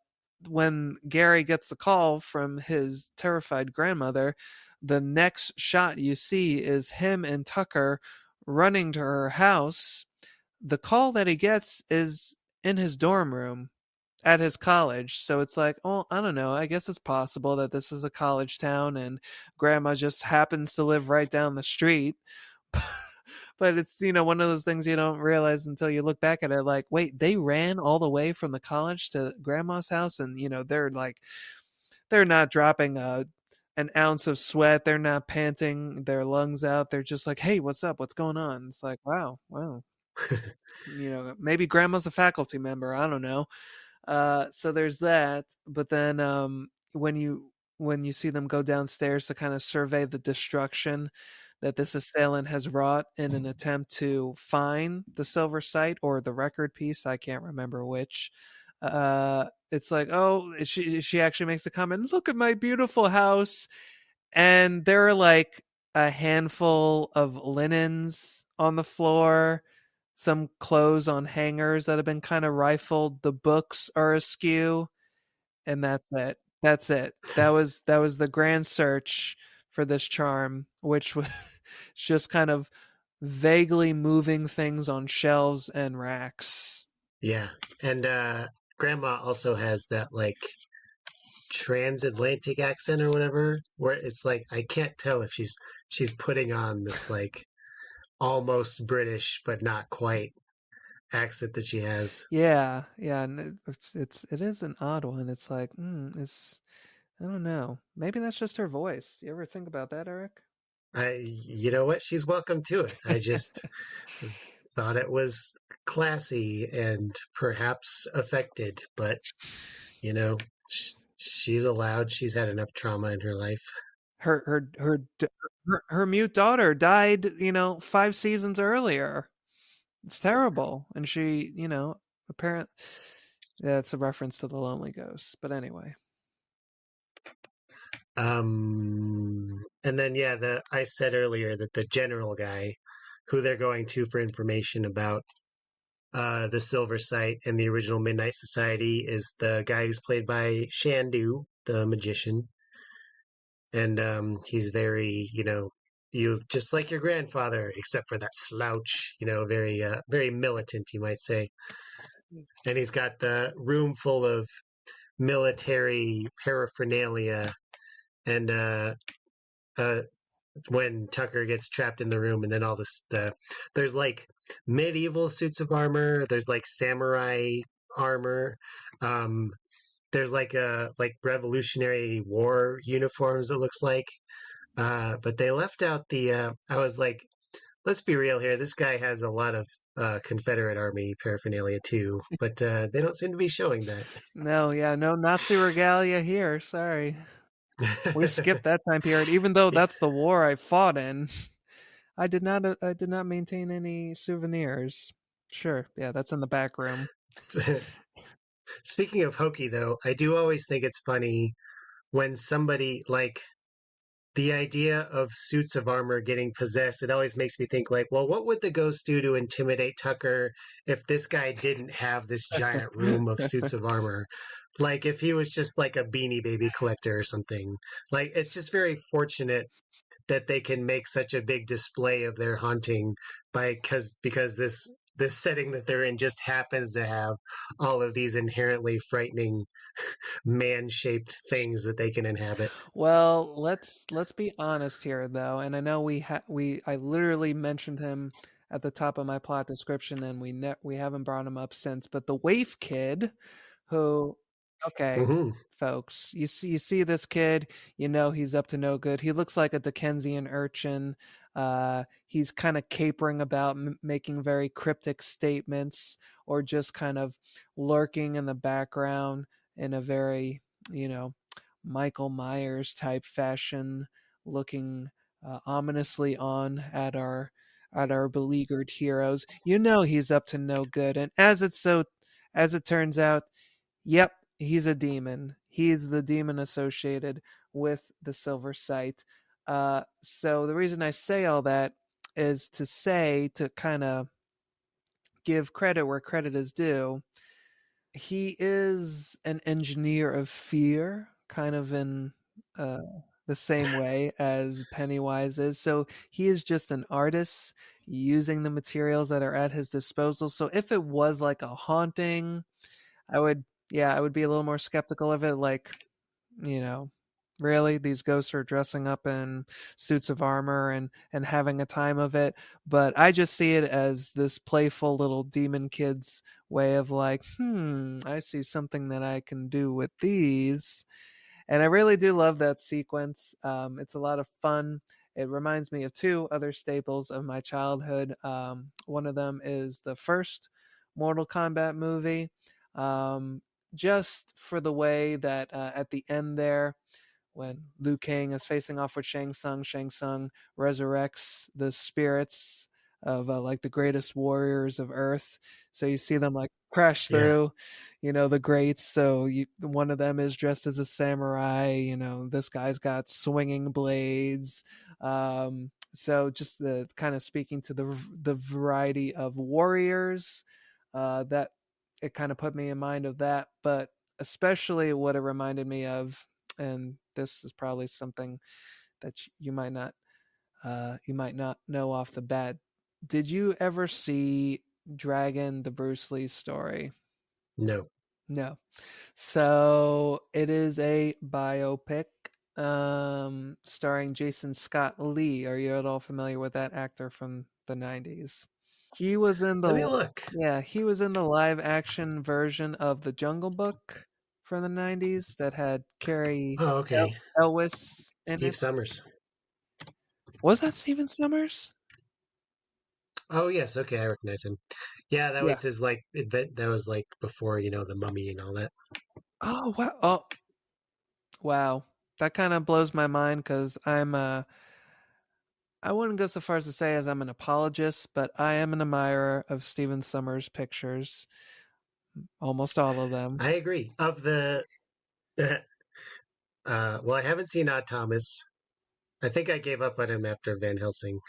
When Gary gets the call from his terrified grandmother, the next shot you see is him and Tucker running to her house. The call that he gets is in his dorm room at his college. So it's like, oh, I don't know. I guess it's possible that this is a college town and grandma just happens to live right down the street. But it's, one of those things you don't realize until you look back at it like, wait, they ran all the way from the college to grandma's house and, they're not dropping an ounce of sweat. They're not panting their lungs out. They're just like, hey, what's up? What's going on? It's like, wow, wow. Maybe grandma's a faculty member. I don't know. So there's that. But then when you see them go downstairs to kind of survey the destruction that this assailant has wrought in an attempt to find the silver sight or the record piece, I can't remember which. It's like, oh, she actually makes a comment. Look at my beautiful house, and there are like a handful of linens on the floor, some clothes on hangers that have been kind of rifled. The books are askew, and that's it. That's it. That was the grand search for this charm, which was just kind of vaguely moving things on shelves and racks. yeah. And grandma also has that like transatlantic accent or whatever, where it's like I can't tell if she's putting on this like almost British but not quite accent that she has. Yeah, yeah, and it is an odd one. It's like, it's I don't know. Maybe that's just her voice. You ever think about that, Eric? You know what? She's welcome to it. I just thought it was classy and perhaps affected, but you know, she's allowed. She's had enough trauma in her life. Her mute daughter died, 5 seasons earlier. It's terrible, and she, apparent. Yeah, it's a reference to the Lonely Ghost. But anyway, And then yeah, the I said earlier that the general guy who they're going to for information about the Silver Site and the original Midnight Society is the guy who's played by Shandu, the magician. And he's very, you just like your grandfather, except for that slouch, very very militant, you might say. And he's got the room full of military paraphernalia and uh when Tucker gets trapped in the room, and then all there's like medieval suits of armor, there's like samurai armor, um, there's like like Revolutionary War uniforms. It looks like, but they left out the. I was like, let's be real here. This guy has a lot of Confederate Army paraphernalia too, but they don't seem to be showing that. no, yeah, no Nazi regalia here. Sorry, we skipped that time period. Even though that's the war I fought in, I did not. I did not maintain any souvenirs. Sure, yeah, that's in the back room. Speaking of hokey, though, I do always think it's funny when somebody like the idea of suits of armor getting possessed, it always makes me think like, well, what would the ghost do to intimidate Tucker if this guy didn't have this giant room of suits of armor? Like if he was just like a Beanie Baby collector or something. Like it's just very fortunate that they can make such a big display of their haunting by because this setting that they're in just happens to have all of these inherently frightening man-shaped things that they can inhabit. Well, let's be honest here though, and I know I literally mentioned him at the top of my plot description, and we haven't brought him up since. But the Waif Kid, who, okay, Hmm. folks, you see this kid, you know he's up to no good. He looks like a Dickensian urchin. He's kind of capering about, making very cryptic statements, or just kind of lurking in the background in a very, you know, Michael Myers type fashion, looking ominously on at our beleaguered heroes. You know he's up to no good, and as it turns out, yep, he's a demon. He's the demon associated with the Silver Sight. So the reason I say all that is to say, to kind of give credit where credit is due. He is an engineer of fear, kind of in uh, the same way as Pennywise is. So he is just an artist using the materials that are at his disposal. So if it was like a haunting, I would, yeah, I would be a little more skeptical of it. Like, you know, really, these ghosts are dressing up in suits of armor and having a time of it. But I just see it as this playful little demon kid's way of like, I see something that I can do with these. And I really do love that sequence. It's a lot of fun. It reminds me of two other staples of my childhood. One of them is the first Mortal Kombat movie, um, just for the way that at the end there, when Liu Kang is facing off with Shang Tsung resurrects the spirits of like the greatest warriors of Earth. So you see them like crash Yeah. through, the greats. So one of them is dressed as a samurai. This guy's got swinging blades. So just the kind of speaking to the variety of warriors, that it kind of put me in mind of that. But especially what it reminded me of, and this is probably something that you might not know off the bat. Did you ever see Dragon, the Bruce Lee story? No. No. So it is a biopic, starring Jason Scott Lee. Are you at all familiar with that actor from the 90s? He was in Let me the look. Yeah, he was in the live action version of The Jungle Book from the 90s that had Carrie Oh, okay. Elwes in Steve it. Summers. Was that Steven Summers? Oh, yes. Okay, I recognize him. Yeah, that Yeah. was his like event. That was like before, the Mummy and all that. Oh, wow. Oh, wow. That kind of blows my mind because I wouldn't go so far as to say as I'm an apologist, but I am an admirer of Steven Summers' pictures, almost all of them. I agree. Of the, well, I haven't seen Odd Thomas. I think I gave up on him after Van Helsing.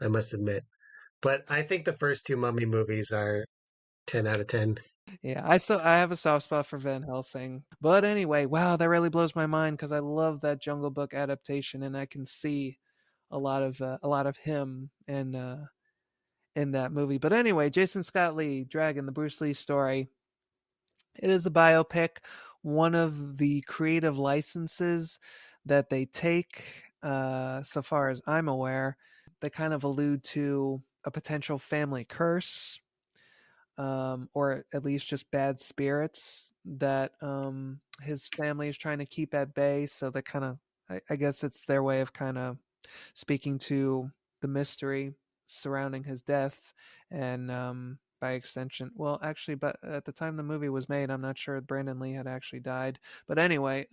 I must admit. But I think the first two Mummy movies are 10 out of 10. Yeah, I have a soft spot for Van Helsing. But anyway, wow, that really blows my mind because I love that Jungle Book adaptation, and I can see a lot of him in that movie. But anyway, Jason Scott Lee, Dragon, the Bruce Lee story. It is a biopic, one of the creative licenses that they take, so far as I'm aware. They kind of allude to a potential family curse, or at least just bad spirits that his family is trying to keep at bay. So they kind of, I guess it's their way of kind of speaking to the mystery surrounding his death, and by extension, well, actually, but at the time the movie was made, I'm not sure Brandon Lee had actually died. But anyway,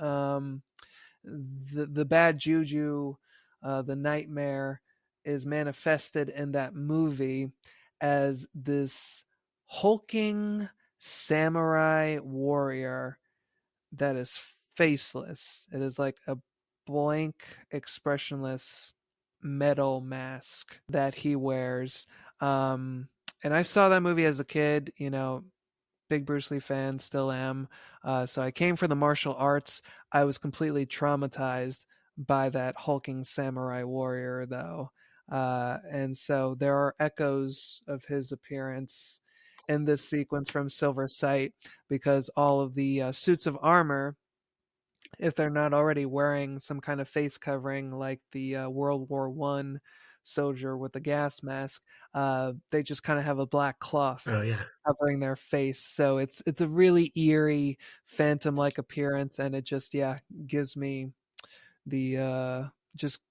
the bad juju, the nightmare, is manifested in that movie as this hulking samurai warrior that is faceless. It is like a blank, expressionless metal mask that he wears. And I saw that movie as a kid, big Bruce Lee fan, still am. So I came from the martial arts. I was completely traumatized by that hulking samurai warrior, though. And so there are echoes of his appearance in this sequence from Silver Sight because all of the suits of armor, if they're not already wearing some kind of face covering like the World War One soldier with the gas mask, they just kind of have a black cloth Oh yeah. covering their face. So it's a really eerie phantom like appearance, and it just gives me the just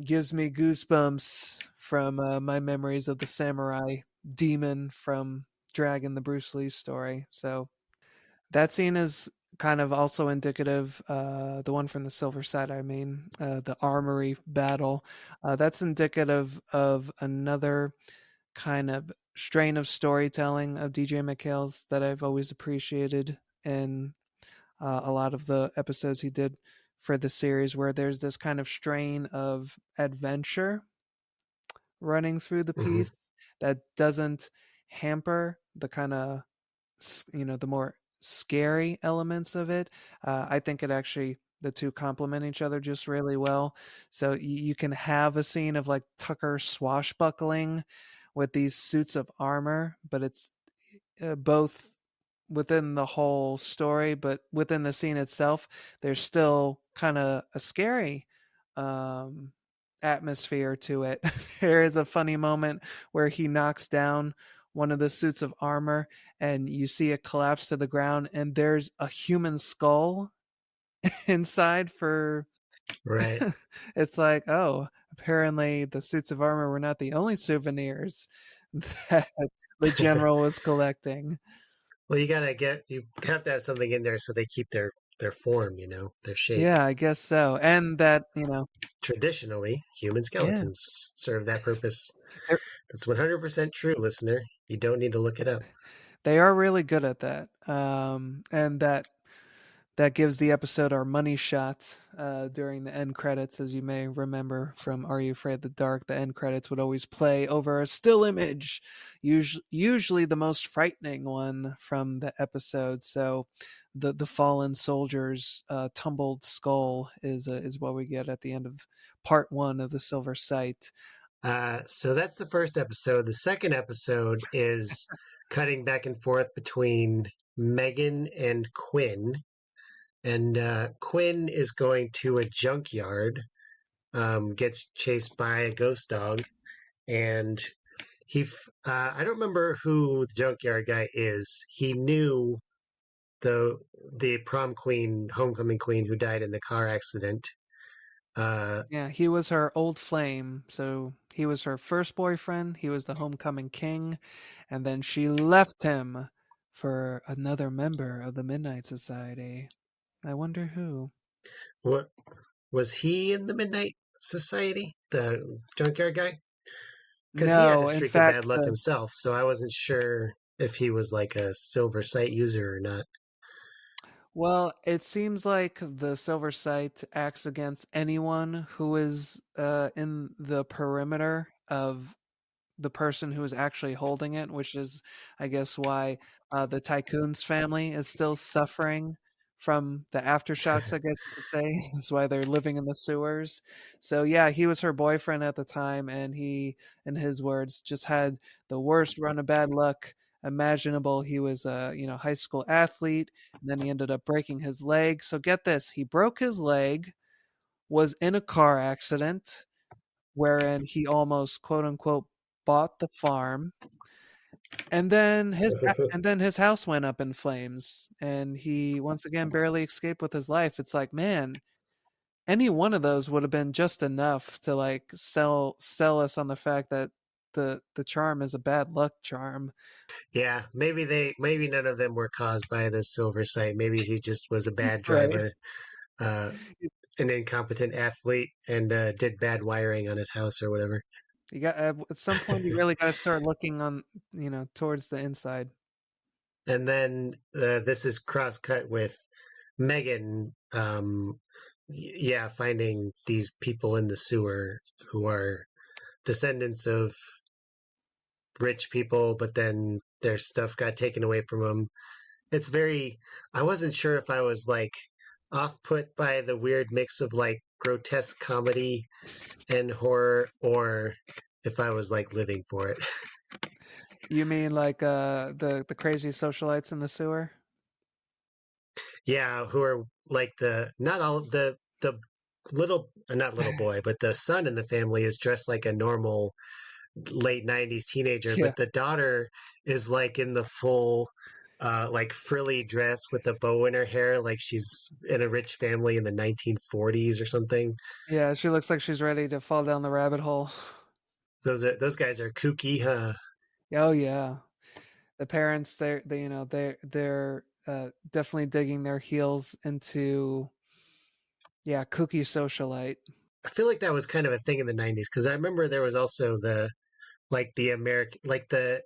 gives me goosebumps from my memories of the samurai demon from Dragon, the Bruce Lee story. So that scene is kind of also indicative, the one from the Silver Side, I mean, the armory battle. That's indicative of another kind of strain of storytelling of DJ McHale's that I've always appreciated in a lot of the episodes he did for the series, where there's this kind of strain of adventure running through the Hmm. piece that doesn't hamper the kind of the more scary elements of it. I think it actually the two complement each other just really well. So you can have a scene of like Tucker swashbuckling with these suits of armor, but it's both within the whole story, but within the scene itself, there's still kind of a scary um, atmosphere to it. There is a funny moment where he knocks down one of the suits of armor and you see it collapse to the ground, and there's a human skull inside for Right. it's like, oh, apparently the suits of armor were not the only souvenirs that the general was collecting. Well, you have to have something in there so they keep their form, their shape. Yeah, I guess so. And that, Traditionally, human yeah, skeletons serve that purpose. they're, That's 100% true, listener. You don't need to look it up. they are really good at that. And that gives the episode our money shot during the end credits. As you may remember from Are You Afraid of the Dark, the end credits would always play over a still image, usually the most frightening one from the episode. So the fallen soldier's tumbled skull is what we get at the end of part one of the Silver Sight. So that's the first episode. The second episode is cutting back and forth between Megan and Quinn. And Quinn is going to a junkyard, gets chased by a ghost dog, and I don't remember who the junkyard guy is. He knew the the prom queen, homecoming queen who died in the car accident. Uh, Yeah, he was her old flame. So he was her first boyfriend. He was the homecoming king. And then she left him for another member of the Midnight Society. I wonder who. what was he in the Midnight Society? The junkyard guy? Because he had a No, in streak of fact, bad luck himself, so I wasn't sure if he was like a Silver Sight user or not. well, it seems like the Silver Sight acts against anyone who is in the perimeter of the person who is actually holding it, which is, I guess, why the tycoon's family is still suffering from the aftershocks. I guess you could say that's why they're living in the sewers. So yeah, he was her boyfriend at the time, and he, in his words, just had the worst run of bad luck imaginable. He was a high school athlete, and then he ended up breaking his leg. So get this, he broke his leg, was in a car accident wherein he almost quote unquote bought the farm, and then his house went up in flames, and he once again barely escaped with his life. It's like, man, any one of those would have been just enough to like sell us on the fact that the charm is a bad luck charm. Yeah, maybe none of them were caused by the Silver Sight. Maybe he just was a bad Right. driver, uh, an incompetent athlete, and did bad wiring on his house or whatever. You got at some point you really got to start looking on towards the inside. And then this is cross cut with Megan. yeah, finding these people in the sewer who are descendants of rich people, but then their stuff got taken away from them. It's very, I wasn't sure if I was like off put by the weird mix of like grotesque comedy and horror, or if I was like living for it. You mean like the crazy socialites in the sewer? Yeah, who are like the not all the little not little boy, but the son in the family is dressed like a normal late 90s teenager, Yeah. but the daughter is like in the full like frilly dress with a bow in her hair, like she's in a rich family in the 1940s or something. Yeah, she looks like she's ready to fall down the rabbit hole. Those guys are kooky, huh? Oh yeah. The parents they they're definitely digging their heels into yeah, cookie socialite. I feel like that was kind of a thing in the 90s because I remember there was also the American like the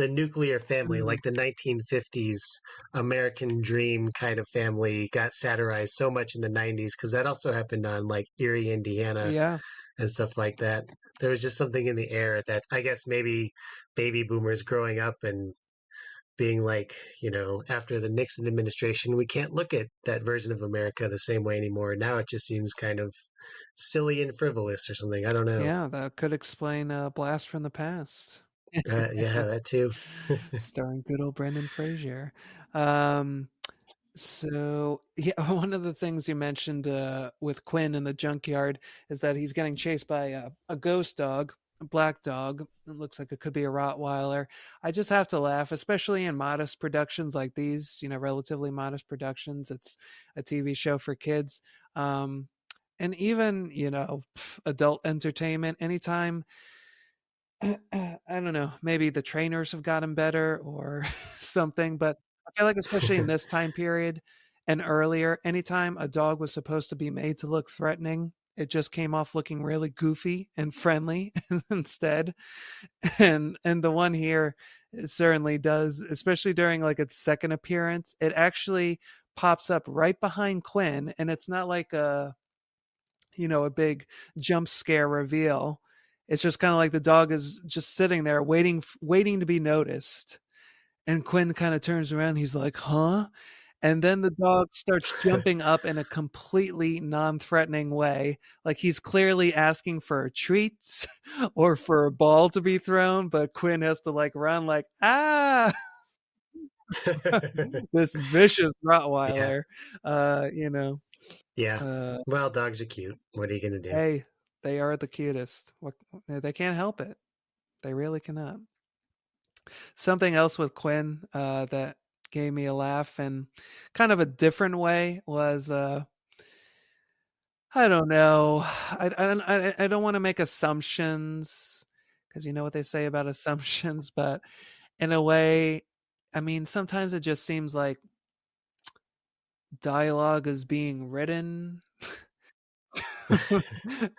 nuclear family, Mm. like the 1950s American dream kind of family got satirized so much in the 90s because that also happened on like Erie, Indiana Yeah. and stuff like that. There was just something in the air that I guess maybe baby boomers growing up and being like, after the Nixon administration, we can't look at that version of America the same way anymore. Now it just seems kind of silly and frivolous or something. I don't know. Yeah, that could explain Blast from the Past. Yeah, that too. Starring good old Brendan Fraser. Um So, yeah, one of the things you mentioned with Quinn in the junkyard is that he's getting chased by a ghost dog, a black dog. It looks like it could be a Rottweiler. I just have to laugh, especially in modest productions like these, relatively modest productions. It's a TV show for kids. Um, and even, adult entertainment, anytime I don't know, maybe the trainers have gotten better or something, but I feel like especially in this time period and earlier, anytime a dog was supposed to be made to look threatening, it just came off looking really goofy and friendly instead. And the one here it certainly does, especially during like its second appearance. It actually pops up right behind Quinn, and it's not like a big jump scare reveal. It's just kind of like the dog is just sitting there waiting to be noticed. And Quinn kind of turns around. He's like, huh? And then the dog starts jumping up in a completely non-threatening way. Like he's clearly asking for treats or for a ball to be thrown, but Quinn has to like run like, ah, this vicious Yeah, Rottweiler. Uh, you know, yeah. uh, Well, dogs are cute. What are you gonna do? hey, they are the cutest. They can't help it. They really cannot. Something else with Quinn that gave me a laugh and kind of a different way was I don't know. I don't want to make assumptions because you know what they say about assumptions, but in a way, I mean, sometimes it just seems like dialogue is being written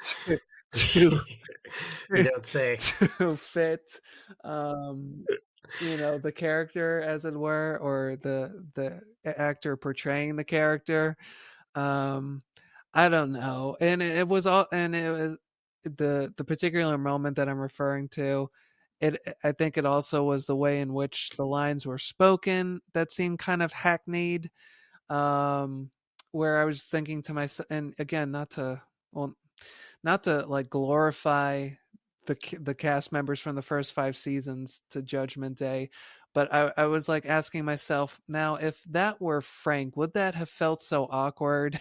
to to You don't say. to fit um the character as it were, or the actor portraying the character. um I don't know, and it was all, and it was the particular moment that I'm referring to. I think it also was the way in which the lines were spoken that seemed kind of hackneyed. um where I was thinking to myself, and again, well not to like glorify the cast members from the first 5 seasons to Judgment Day, but I was like asking myself, now if that were Frank, would that have felt so awkward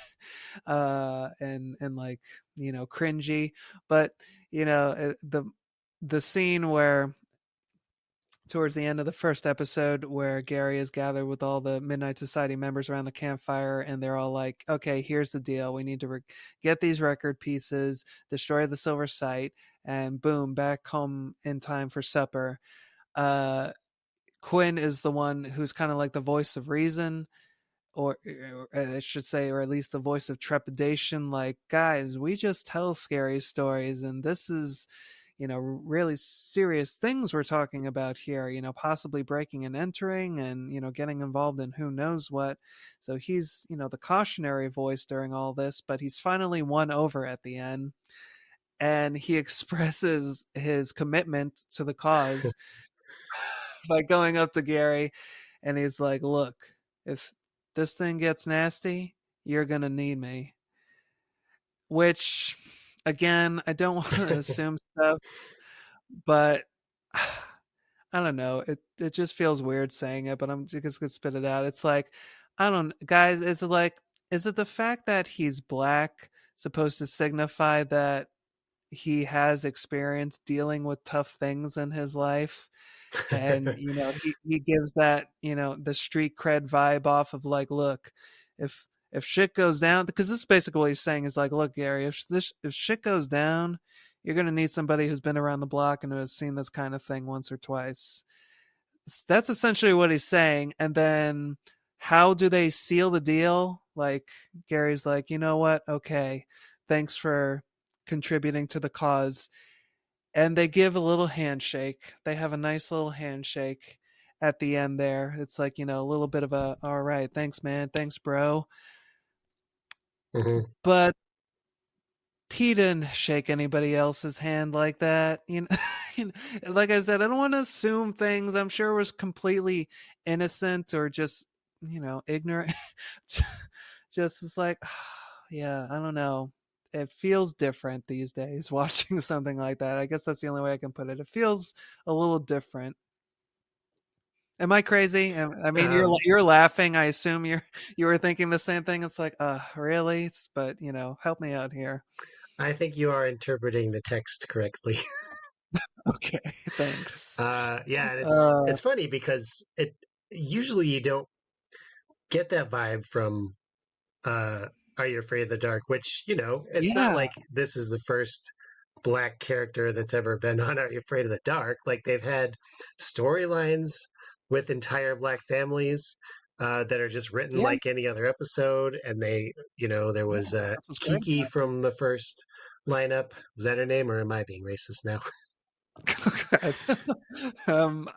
and like cringy? But the scene where towards the end of the first episode where Gary is gathered with all the Midnight Society members around the campfire, and they're all like, okay, here's the deal. We need to get these record pieces, destroy the silver site, and boom, back home in time for supper. Uh, Quinn is the one who's kind of like the voice of reason, or I should say, or at least the voice of trepidation. Like, guys, we just tell scary stories, and this is really serious things we're talking about here, possibly breaking and entering and, getting involved in who knows what. So he's, the cautionary voice during all this, but he's finally won over at the end. And he expresses his commitment to the cause by going up to Gary, and he's like, "Look, if this thing gets nasty, you're going to need me." Which, again, I don't want to assume stuff, but I don't know. It just feels weird saying it, but I'm just gonna spit it out. It's like, I don't, guys. It's like, is it the fact that he's black supposed to signify that he has experience dealing with tough things in his life? And he gives that, the street cred vibe off of like, look, if shit goes down, because this is basically what he's saying is like, look, Gary, if shit goes down, you're gonna need somebody who's been around the block and who has seen this kind of thing once or twice. That's essentially what he's saying. And then how do they seal the deal? Like, Gary's like, you know what, okay, thanks for contributing to the cause. And they give a little handshake. They have a nice little handshake at the end there. It's like, a little bit of a, all right, thanks, man. Thanks, bro. Mhm. But he didn't shake anybody else's hand like that. Like I said, I don't want to assume things. I'm sure it was completely innocent or just, ignorant. Just it's like, yeah, I don't know. It feels different these days watching something like that. I guess that's the only way I can put it. It feels a little different. Am I crazy? I mean, you're laughing. I assume you were thinking the same thing. It's like, really? But help me out here. I think you are interpreting the text correctly. Okay, thanks. Yeah, and Uh, it's funny because it usually you don't get that vibe from uh Are You Afraid of the Dark, which, it's not yeah, like this is the first black character that's ever been on Are You Afraid of the Dark. Like they've had storylines with entire black families that are just written yeah, like any other episode. And there yeah. was That was great Kiki about it. from the first lineup. Was that her name, or am I being racist now? God.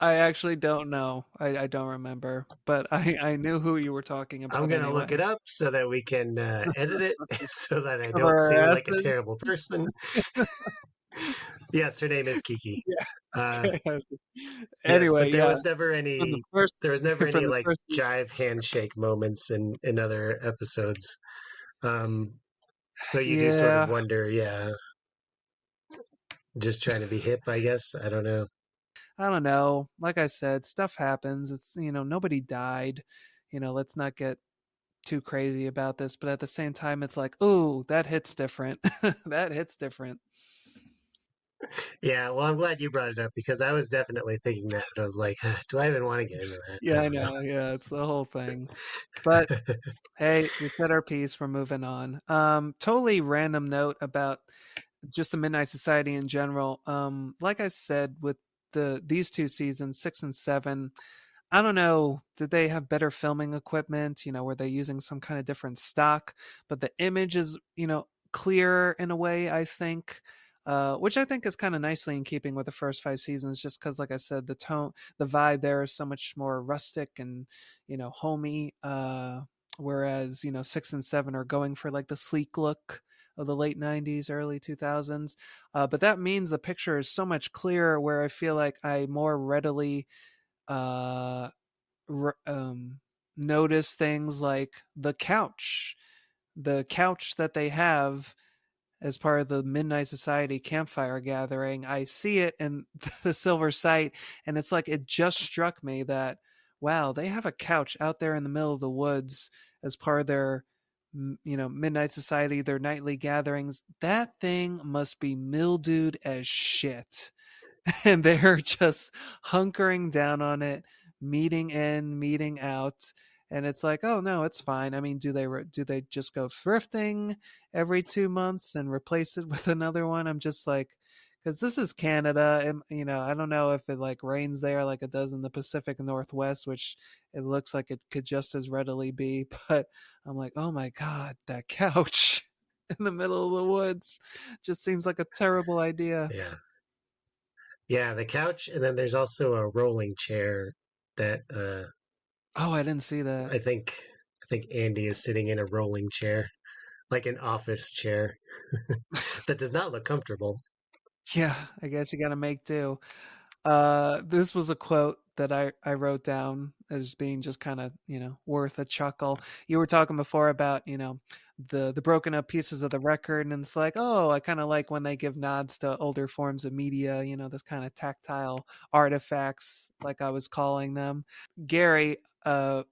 I actually don't know. I don't remember, but I knew who you were talking I'm about gonna look it anyway. up so that we can edit it so that I Cover don't our seem like a asses. terrible person. Yes, her name is Kiki. Yeah. Uh, Okay. yes, but Anyway, yeah. From the first, there was never from any the like first. jive handshake moments in other episodes. Um, so you do sort of Yeah, wonder, yeah, just trying to be hip, I guess. I don't know. I don't know. Like I said, stuff happens. It's nobody died. Let's not get too crazy about this, but at the same time, it's like, ooh, that hits different. That hits different. Yeah, well, I'm glad you brought it up because I was definitely thinking that, but I was like, do I even want to get into that? I Yeah, I don't know. know. Yeah, it's the whole thing. But hey, we said our piece. We're moving on. Totally random note about just the Midnight Society in general. Like I said, with these two seasons, 6 and 7, I don't know, did they have better filming equipment? Were they using some kind of different stock? But the image is, clearer in a way, I think. Which I think is kind of nicely in keeping with the first 5 seasons, just because, like I said, the tone, the vibe there is so much more rustic and, homey. Whereas, 6 and 7 are going for like the sleek look of the late 90s, early 2000s. But that means the picture is so much clearer where I feel like I more readily uh, notice things like the couch that they have as part of the Midnight Society campfire gathering. I see it in the Silver Sight, and it's like it just struck me that, wow, they have a couch out there in the middle of the woods as part of their Midnight Society, their nightly gatherings. That thing must be mildewed as shit. And they're just hunkering down on it, meeting in, meeting out, and it's like, oh no, it's fine. I mean, do they just go thrifting every 2 months and replace it with another one? I'm just like, because this is Canada, and I don't know if it like rains there like it does in the Pacific Northwest, which it looks like it could just as readily be. But I'm like, oh my god, that couch in the middle of the woods just seems like a terrible idea. Yeah. Yeah, the couch, and then there's also a rolling chair that Oh, I didn't see that. I think Andy is sitting in a rolling chair, like an office chair that does not look comfortable. Yeah, I guess you got to make do. This was a quote that I wrote down as being just kind of, worth a chuckle. You were talking before about, the broken up pieces of the record, and it's like, oh, I kind of like when they give nods to older forms of media, this kind of tactile artifacts, like I was calling them. Gary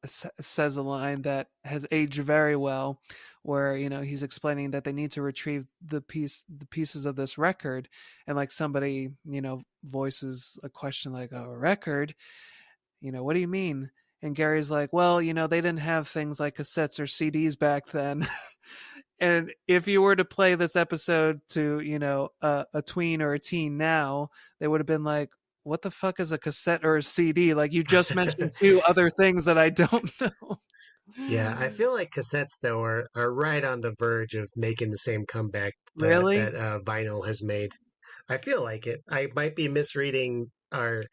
says a line that has aged very well, where he's explaining that they need to retrieve the pieces of this record, and like somebody voices a question like, a record, what do you mean? And Gary's like, well, they didn't have things like cassettes or CDs back then. And if you were to play this episode to a tween or a teen now, they would have been like, what the fuck is a cassette or a CD? Like, you just mentioned two other things that I don't know. Yeah, I feel like cassettes though are right on the verge of making the same comeback that Really? vinyl has made. I feel like it. I might be misreading our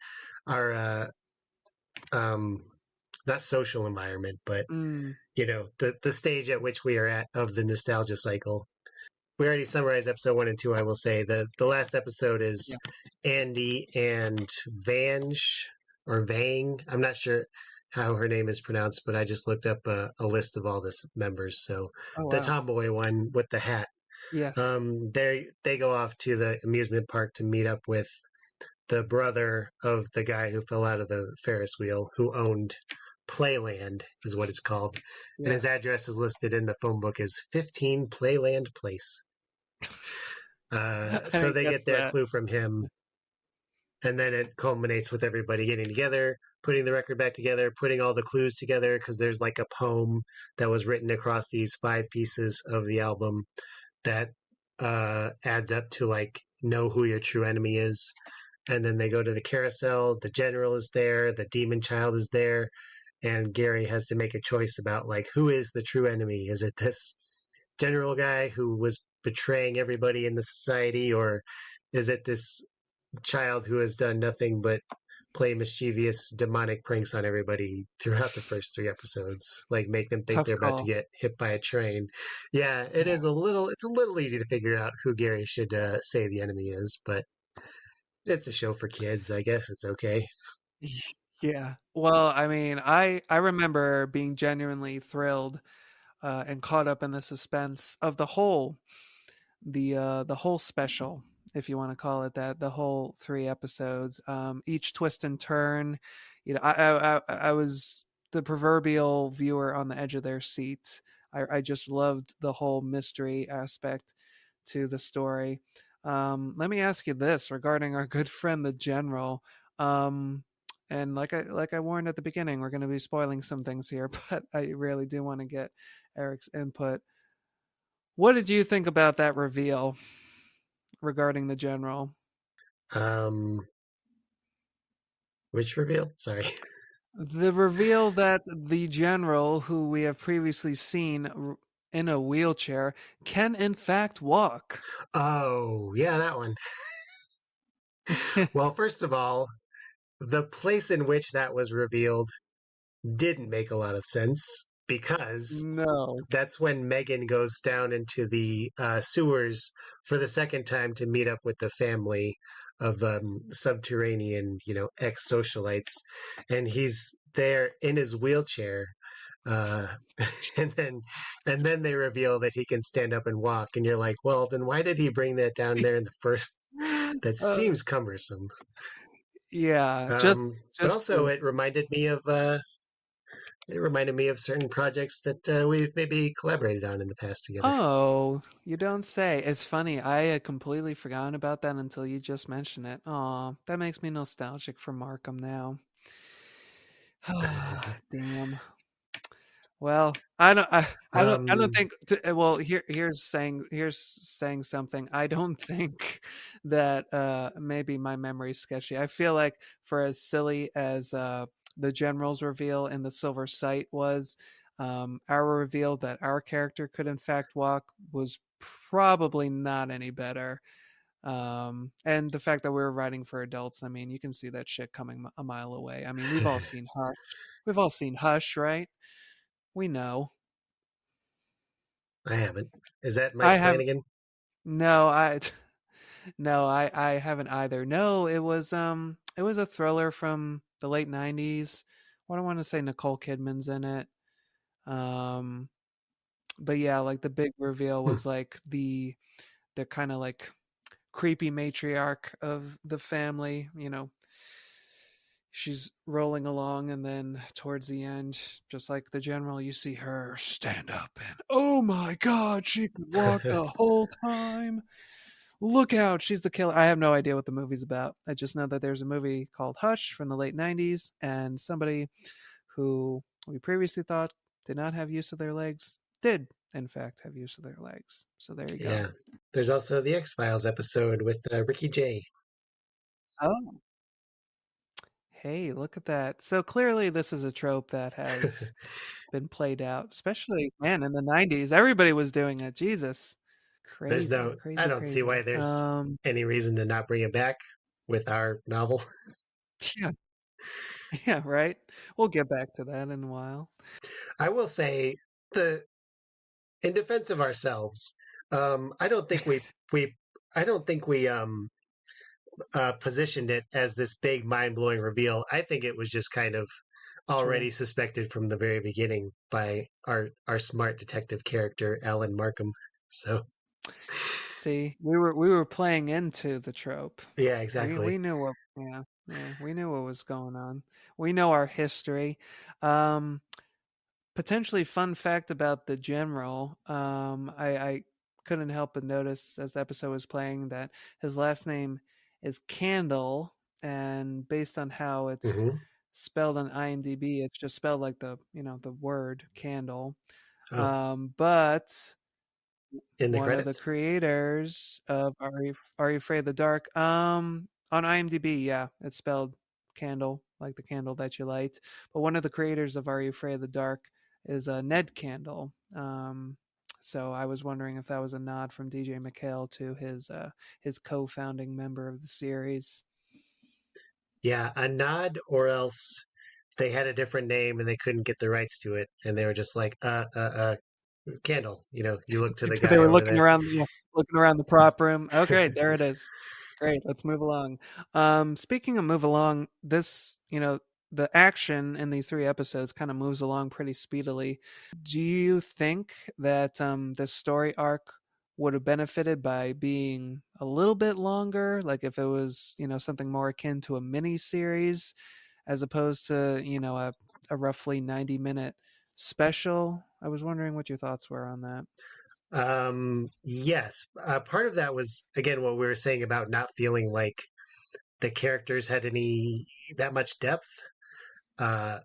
um not social environment, but Mm, the stage at which we are at of the nostalgia cycle. We already summarized episode 1 and 2. I will say the last episode is yeah. Andy and Vange or Vang. I'm not sure how her name is pronounced, but I just looked up a list of all the members. So Oh, the wow. tomboy one with the hat. Yes. They go off to the amusement park to meet up with the brother of the guy who fell out of the Ferris wheel, who owned Playland, is what it's called. And his Yes. address is listed in the phone book as 15 Playland Place. I So didn't they get get their that. clue from him, and then it culminates with everybody getting together, putting the record back together, putting all the clues together, because there's like a poem that was written across these 5 pieces of the album that adds up to like know who your true enemy is. And then they go to the carousel. The general is there. The demon child is there. And Gary has to make a choice about like who is the true enemy. Is it this general guy who was betraying everybody in the society, or is it this child who has done nothing but play mischievous demonic pranks on everybody throughout the first 3 episodes, like make them think Tough they're about to call. get hit by a train. Yeah, it's a little easy to figure out who Gary should say the enemy is, but it's a show for kids. I guess it's okay. Yeah. Well, I mean, I remember being genuinely thrilled and caught up in the suspense of the whole special, if you want to call it that, the whole 3 episodes, each twist and turn. I was the proverbial viewer on the edge of their seat. I just loved the whole mystery aspect to the story. Let me ask you this regarding our good friend the general. Um, and like I warned at the beginning, we're going to be spoiling some things here, but I really do want to get Eric's input. What did you think about that reveal regarding the general? Um, which reveal? Sorry. The reveal that the general, who we have previously seen in a wheelchair, can in fact walk. Oh, yeah, that one. Well, first of all, the place in which that was revealed didn't make a lot of sense because No. that's when Megan goes down into the sewers for the second time to meet up with the family of subterranean, ex socialites, and he's there in his wheelchair. Uh, and then they reveal that he can stand up and walk, and you're like, well, then why did he bring that down there in the first? That Uh, seems cumbersome. yeah, But just also, it reminded me of certain projects that we've maybe collaborated on in the past together. oh, you don't say. It's funny. I had completely forgotten about that until you just mentioned it. Oh, that makes me nostalgic for Markham now. Damn. Well, I don't um, think. Well, here's saying something. I don't think that maybe my memory's sketchy. I feel like for as silly as the general's reveal in the Silver Sight was, our reveal that our character could in fact walk was probably not any better. And the fact that we're writing for adults, I mean, you can see that shit coming a mile away. I mean, we've all seen Hush. We've all seen Hush, right? We know. I haven't. Is that I Mike have Flanagan? no, I no, I haven't either. No, it was a thriller from the late 90s. What I want to say Nicole Kidman's in it. Um but yeah, like the big reveal Hmm. was like the kind of like creepy matriarch of the family, you know, she's rolling along and then towards the end, just like the general, you see her stand up and oh my god, she could walk the whole time. Look out, she's the killer. I have no idea what the movie's about. I just know that there's a movie called Hush from the late 90s, and somebody who we previously thought did not have use of their legs did in fact have use of their legs. So there you go. Yeah. There's also the X-Files episode with Ricky Jay. Oh, hey, look at that. So clearly this is a trope that has been played out, especially man in the 90s. Everybody was doing it. Jesus. There's Crazy, no, I crazy, don't see why crazy. there's any reason to not bring it back with our novel. Yeah, yeah, right. We'll get back to that in a while. I will say the in defense of ourselves, I don't think we I don't think we positioned it as this big mind blowing reveal. I think it was just kind of True. already suspected from the very beginning by our smart detective character Alan Markham. So See, we were playing into the trope. yeah, We exactly. we knew what yeah, we knew what was going on. We know our history. Um Potentially fun fact about the general. I couldn't help but notice as the episode was playing that his last name is Candle, and based on how it's Hmm. spelled on IMDb, it's just spelled like the the word candle. Oh, But in the one of the credits. creators of Are You Afraid of the Dark? On IMDb, yeah, it's spelled candle, like the candle that you light. But one of the creators of Are You Afraid of the Dark is Ned Candle. So I was wondering if that was a nod from DJ McHale to his co-founding member of the series. Yeah, a nod, or else they had a different name and they couldn't get the rights to it, and they were just like, Candle. You know, you look to the They guy were over there. looking around the prop room. Okay, there it is. Great, let's move along. Speaking of move along, this, the action in these three episodes kind of moves along pretty speedily. Do you think that this story arc would have benefited by being a little bit longer? Like if it was, something more akin to a mini series as opposed to, a roughly 90-minute special? I was wondering what your thoughts were on that. Yes, part of that was again what we were saying about not feeling like the characters had any that much depth. Uh,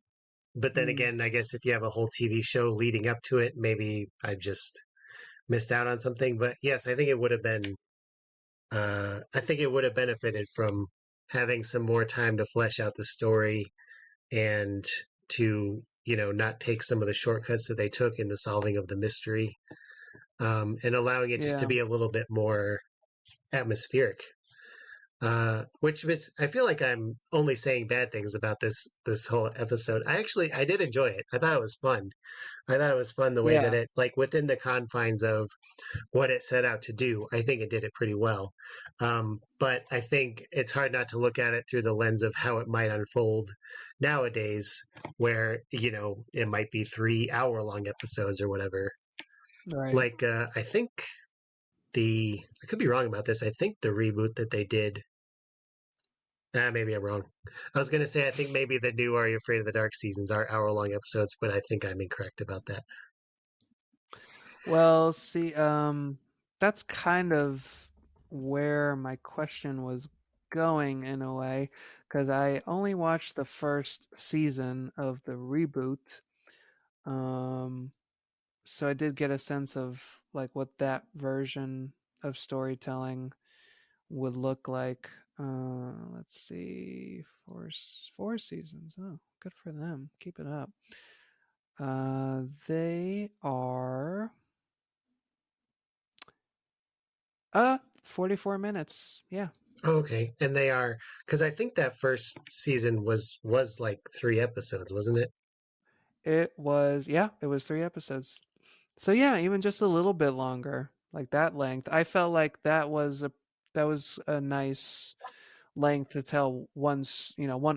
but then Mm, again, I guess if you have a whole TV show leading up to it, maybe I just missed out on something. But yes, I think it would have been. I think it would have benefited from having some more time to flesh out the story and to not take some of the shortcuts that they took in the solving of the mystery, and allowing it just to yeah. be a little bit more atmospheric. Which is, I feel like I'm only saying bad things about this whole episode. I did enjoy it. I thought it was fun. I thought it was fun the way that Yeah, it, like, within the confines of what it set out to do. I think it did it pretty well. But I think it's hard not to look at it through the lens of how it might unfold nowadays, where it might be 3 hour long episodes or whatever. right. Like I think I could be wrong about this. I think the reboot that they did. Maybe I'm wrong. I was going to say, I think maybe the new Are You Afraid of the Dark seasons are hour-long episodes, but I think I'm incorrect about that. Well, see, that's kind of where my question was going in a way, because I only watched the first season of the reboot. Um, so I did get a sense of like what that version of storytelling would look like. Let's see, four seasons. Oh, good for them. Keep it up. They are 44 minutes. Yeah. Oh, okay. And they are, because I think that first season was like 3 episodes, wasn't it? It was, yeah, it was 3 episodes. So yeah, even just a little bit longer, like that length. I felt like that was a nice length to tell one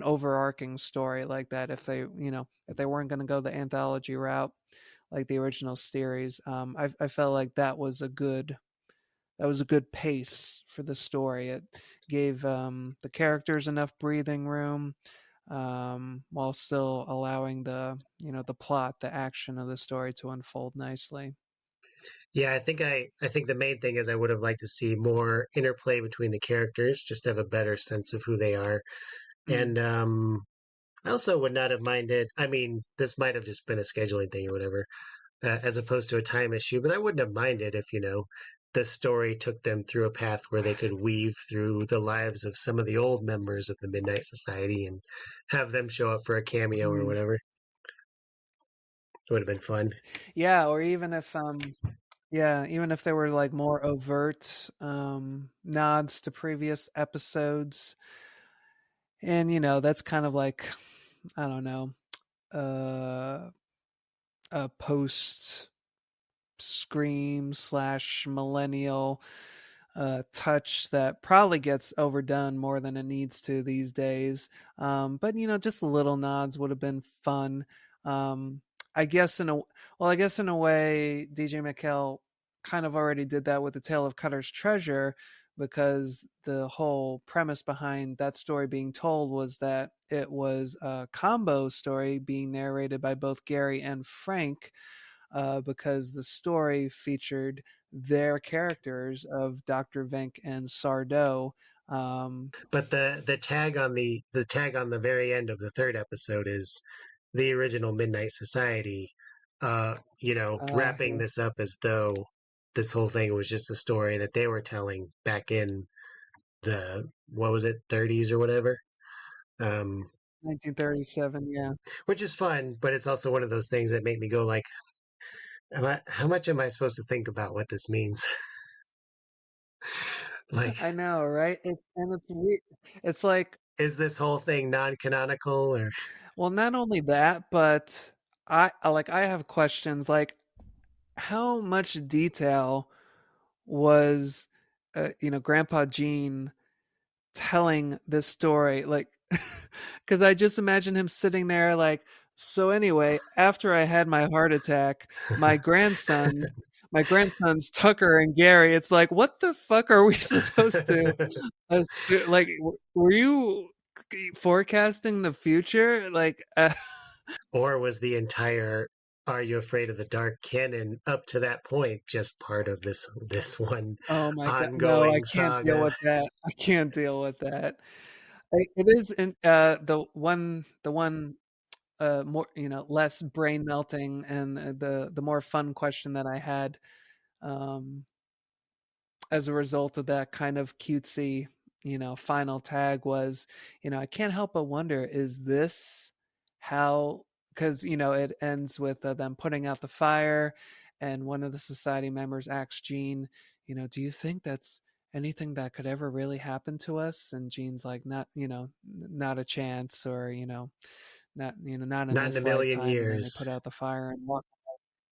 overarching story like that. If they weren't going to go the anthology route like the original series, I felt like that was a good pace for the story. It gave the characters enough breathing room, while still allowing the plot, the action of the story to unfold nicely. Yeah, I think the main thing is I would have liked to see more interplay between the characters, just to have a better sense of who they are. Mm. And I also would not have minded. I mean, this might have just been a scheduling thing or whatever, as opposed to a time issue, but I wouldn't have minded if, the story took them through a path where they could weave through the lives of some of the old members of the Midnight Society and have them show up for a cameo or Mm. whatever. It would have been fun. Yeah, or even if there were like more overt nods to previous episodes, and that's kind of like, I don't know, uh, a post Scream slash millennial touch that probably gets overdone more than it needs to these days. But just little nods would have been fun. Um, I guess in a well, I guess in a way, DJ McHale kind of already did that with the Tale of Cutter's Treasure, because the whole premise behind that story being told was that it was a combo story being narrated by both Gary and Frank, because the story featured their characters of Dr. Venk and Sardo. Um, But the tag on the very end of the third episode is the original Midnight Society, wrapping yeah, this up as though this whole thing was just a story that they were telling back in the what was it, 30s or whatever. Um, 1937. Yeah, which is fun, but it's also one of those things that make me go like, how much am I supposed to think about what this means? Like, I know, right? And it's weird. It's like, is this whole thing non-canonical or well, not only that, but I have questions like, how much detail was Grandpa Gene telling this story, like, because I just imagine him sitting there like, so anyway, after I had my heart attack, my grandsons Tucker and Gary, it's like, what the fuck are we supposed to like, were you forecasting the future, like, or was the entire Are You Afraid of the Dark canon up to that point just part of this one oh my god, no, I ongoing can't deal saga? with that. I can't deal with that. It is in the one more, less brain melting, and the more fun question that I had, um, as a result of that kind of cutesy, final tag was, I can't help but wonder, is this how? Because it ends with them putting out the fire, and one of the society members asks Gene, do you think that's anything that could ever really happen to us? And Gene's like, not, not a chance, or not in Not in a this million lifetime. And then they put years. out the fire and walk.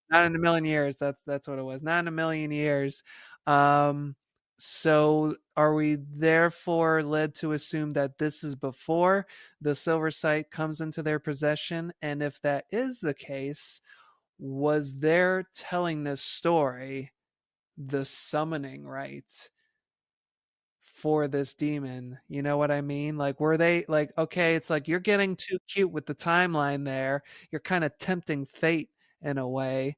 Not in a million years. That's what it was. Not in a million years. Um, so are we therefore led to assume that this is before the silver sight comes into their possession? And if that is the case, was their telling this story the summoning right for this demon? You know what I mean? Like, were they like, okay, it's like, you're getting too cute with the timeline there. You're kind of tempting fate in a way.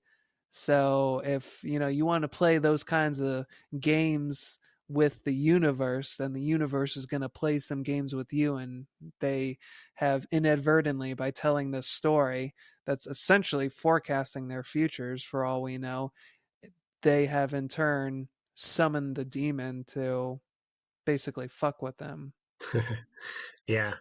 So if you want to play those kinds of games with the universe, then the universe is going to play some games with you, and they have inadvertently, by telling this story that's essentially forecasting their futures for all we know, they have in turn summoned the demon to basically fuck with them. Yeah.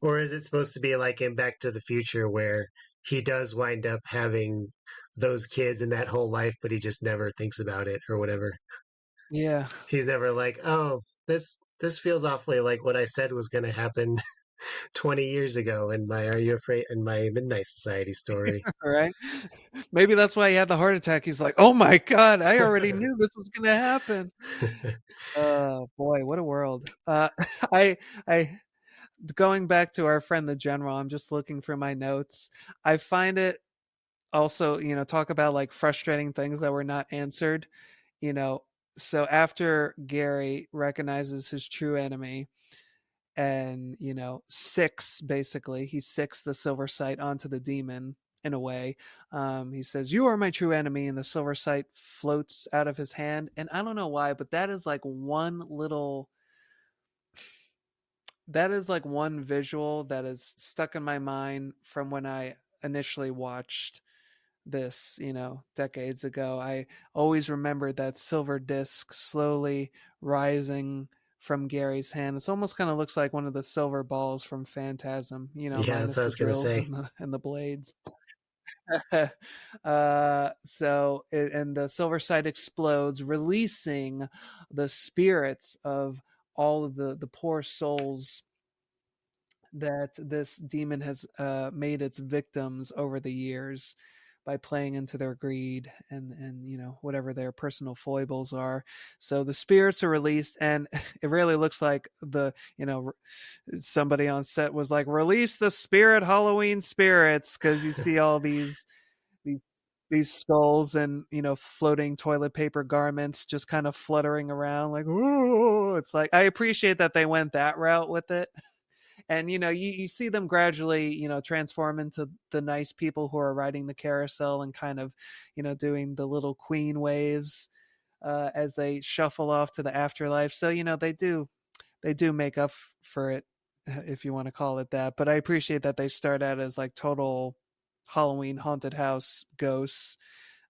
Or is it supposed to be like in Back to the Future where he does wind up having those kids and that whole life, but he just never thinks about it or whatever? Yeah. He's never like, oh, this feels awfully like what I said was going to happen 20 years ago in my Are You Afraid in my Midnight Society story. Right. Maybe that's why he had the heart attack. He's like, oh my God, I already knew this was going to happen. Oh boy, what a world. I, I, going back to our friend the general, I'm just looking for my notes. I find it also, talk about like frustrating things that were not answered, you know. So after Gary recognizes his true enemy and, he sicks the silver sight onto the demon in a way. He says, "You are my true enemy," and the silver sight floats out of his hand. And I don't know why, but that is like one visual that is stuck in my mind from when I initially watched this, decades ago. I always remembered that silver disc slowly rising from Gary's hand. It almost kind of looks like one of the silver balls from Phantasm, Yeah, that's minus what I the was going to drills say. and the blades. And the silver sight explodes, releasing the spirits of all of the poor souls that this demon has made its victims over the years by playing into their greed and whatever their personal foibles are. So the spirits are released, and it really looks like somebody on set was like, release the spirit Halloween spirits, because you see all these these skulls and floating toilet paper garments just kind of fluttering around like, ooh. It's like, I appreciate that they went that route with it. And you see them gradually transform into the nice people who are riding the carousel and kind of doing the little queen waves as they shuffle off to the afterlife. So they do make up for it, if you want to call it that. But I appreciate that they start out as like total Halloween haunted house ghosts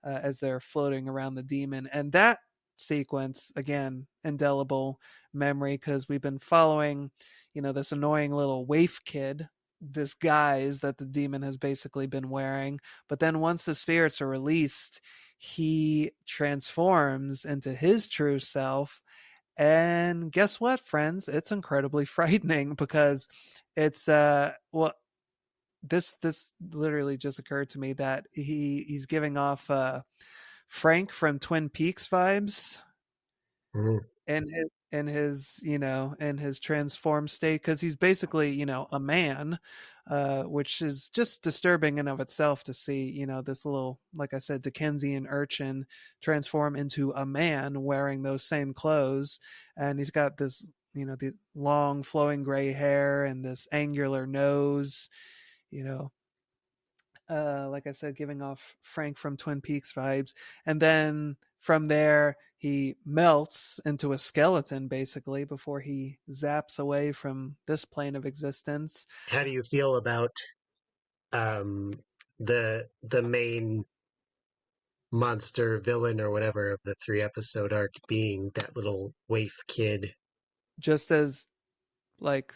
as they're floating around the demon. And that sequence, again, indelible memory, because we've been following this annoying little waif kid, this guise that the demon has basically been wearing. But then once the spirits are released, he transforms into his true self. And guess what, friends? It's incredibly frightening, because it's this literally just occurred to me that he's giving off Frank from Twin Peaks vibes Mm. in his transformed state, because he's basically a man, which is just disturbing in of itself to see this little, like I said, Dickensian urchin transform into a man wearing those same clothes. And he's got this the long flowing gray hair and this angular nose, you know like I said, giving off Frank from Twin Peaks vibes. And then from there, he melts into a skeleton basically before he zaps away from this plane of existence. How do you feel about um, the main monster villain or whatever of the 3 episode arc being that little waif kid? Just as like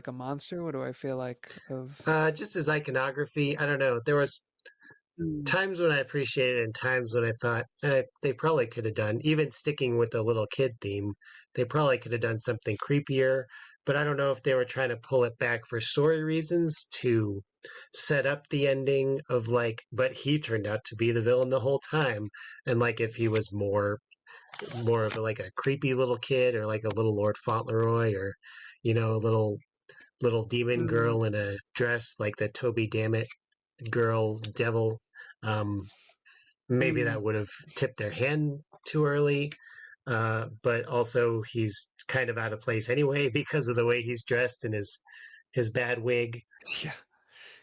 a monster, what do I feel like of? Just as iconography, I don't know. There was Mm, times when I appreciated it and times when I thought they probably could have done, even sticking with the little kid theme, they probably could have done something creepier. But I don't know if they were trying to pull it back for story reasons to set up the ending of like, but he turned out to be the villain the whole time. And like if he was more of like a creepy little kid or like a little Lord Fauntleroy or, a little demon mm, girl in a dress like the Toby Dammit girl devil. Um, Maybe mm. that would have tipped their hand too early. But also he's kind of out of place anyway because of the way he's dressed and his bad wig. Yeah.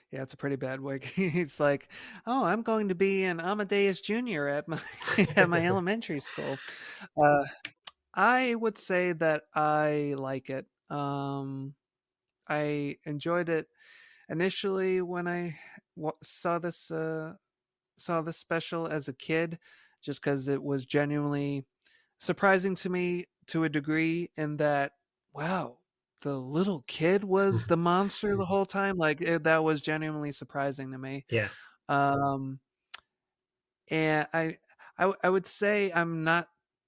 Yeah, it's a pretty bad wig. It's like, oh, I'm going to be an Amadeus Junior at my at my elementary school. Uh, I would say that I like it. I enjoyed it initially when I saw this special as a kid, just because it was genuinely surprising to me to a degree. In that, wow, the little kid was the monster the whole time. Like that was genuinely surprising to me. Yeah. Um, and I would say I'm not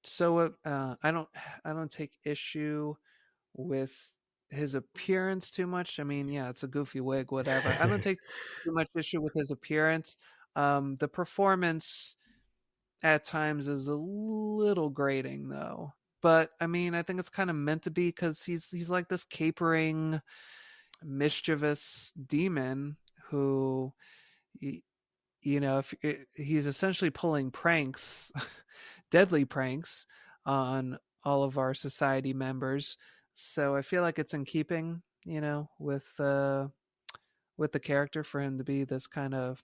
So I don't take issue with his appearance too much. I mean, yeah, it's a goofy wig, whatever. I don't take too much issue with his appearance. The performance at times is a little grating though. But I mean, I think it's kind of meant to be because he's like this capering, mischievous demon who, you know, if he's essentially pulling pranks, deadly pranks on all of our society members. So I feel like it's in keeping, you know, with the character for him to be this kind of,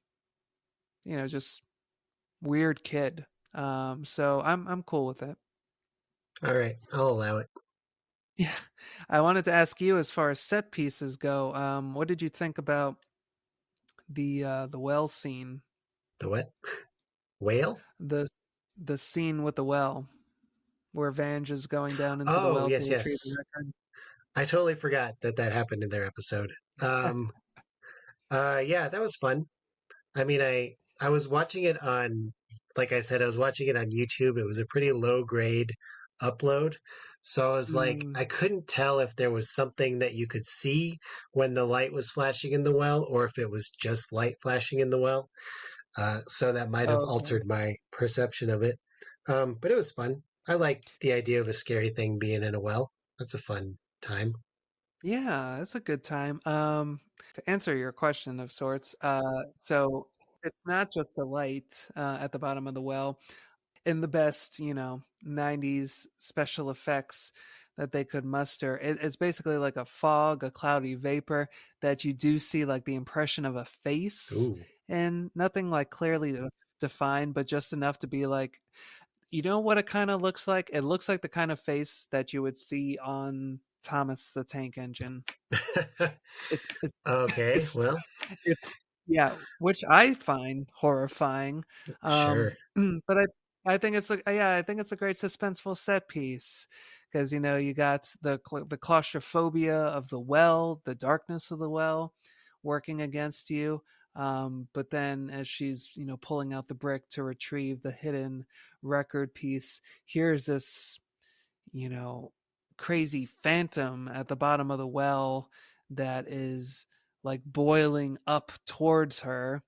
you know, just weird kid. So I'm cool with it. All right, I'll allow it. Yeah, I wanted to ask you as far as set pieces go. What did you think about the well scene? The what? Whale? The the scene with the well where Vange is going down into the Oh, well to yes, retrieve yes. the record. I totally forgot that that happened in their episode. Um, yeah, that was fun. I mean, I was watching it on, like I said, I was watching it on YouTube. It was a pretty low grade upload. So I was like, Mm, I couldn't tell if there was something that you could see when the light was flashing in the well, or if it was just light flashing in the well. So that might have okay. altered my perception of it. But it was fun. I like the idea of a scary thing being in a well. That's a fun time. Yeah, it's a good time. To answer your question of sorts, so it's not just the light at the bottom of the well. In the best, you know, 90s special effects that they could muster, it's basically like a fog, a cloudy vapor that you do see like the impression of a face Ooh. and nothing like clearly defined, but just enough to be like, you know what it kind of looks like? It looks like the kind of face that you would see on Thomas the Tank Engine. It's Okay, it's well, it's yeah, which I find horrifying. sure. But I think it's a yeah, I think it's a great suspenseful set piece because you know you got the claustrophobia of the well, the darkness of the well, working against you. But then as she's you know pulling out the brick to retrieve the hidden record piece, here's this you know, crazy phantom at the bottom of the well that is like boiling up towards her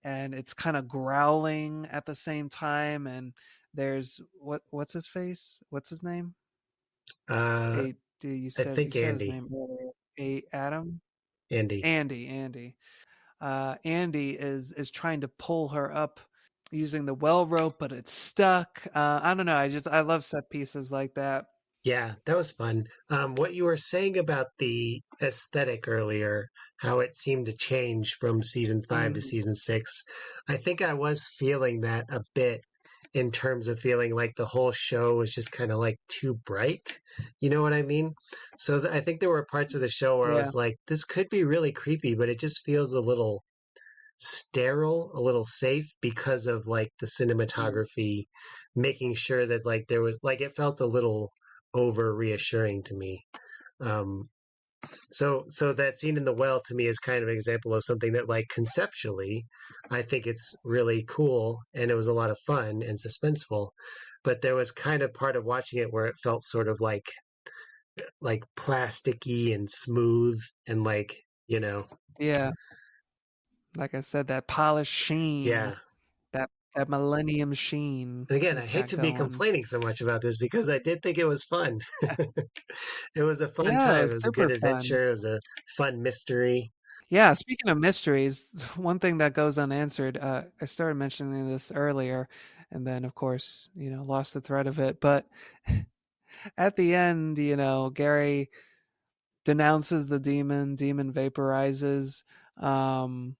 and it's kind of growling at the same time and there's what's his face? What's his name? Uh, A I you think said his Andy. name earlier. A Adam? Andy. Andy. Andy is trying to pull her up using the well rope, but it's stuck. I don't know. I love set pieces like that. Yeah, that was fun. What you were saying about the aesthetic earlier, how it seemed to change from season five to Mhm. season six, I think I was feeling that a bit in terms of feeling like the whole show was just kind of like too bright. You know what I mean? So I think there were parts of the show where I Yeah. was like, this could be really creepy, but it just feels a little sterile, a little safe because of like the Mm. cinematography, making sure that like there was like it felt a little over reassuring to me. Um, so that scene in the well to me is kind of an example of something that like conceptually, I think it's really cool and it was a lot of fun and suspenseful. But there was kind of part of watching it where it felt sort of like plasticky and smooth and like, you know, Yeah. Like I said, that polished sheen, yeah. that millennium sheen And again, I it's hate got to be going. complaining so much about this because I did think it was fun. It was a fun Yeah, it time. was It was a good super fun. adventure. It was a fun mystery. Yeah, speaking of mysteries, one thing that goes unanswered, I started mentioning this earlier, and then of course, you know, lost the thread of it. But at the end, you know, Gary denounces the demon, demon vaporizes, um,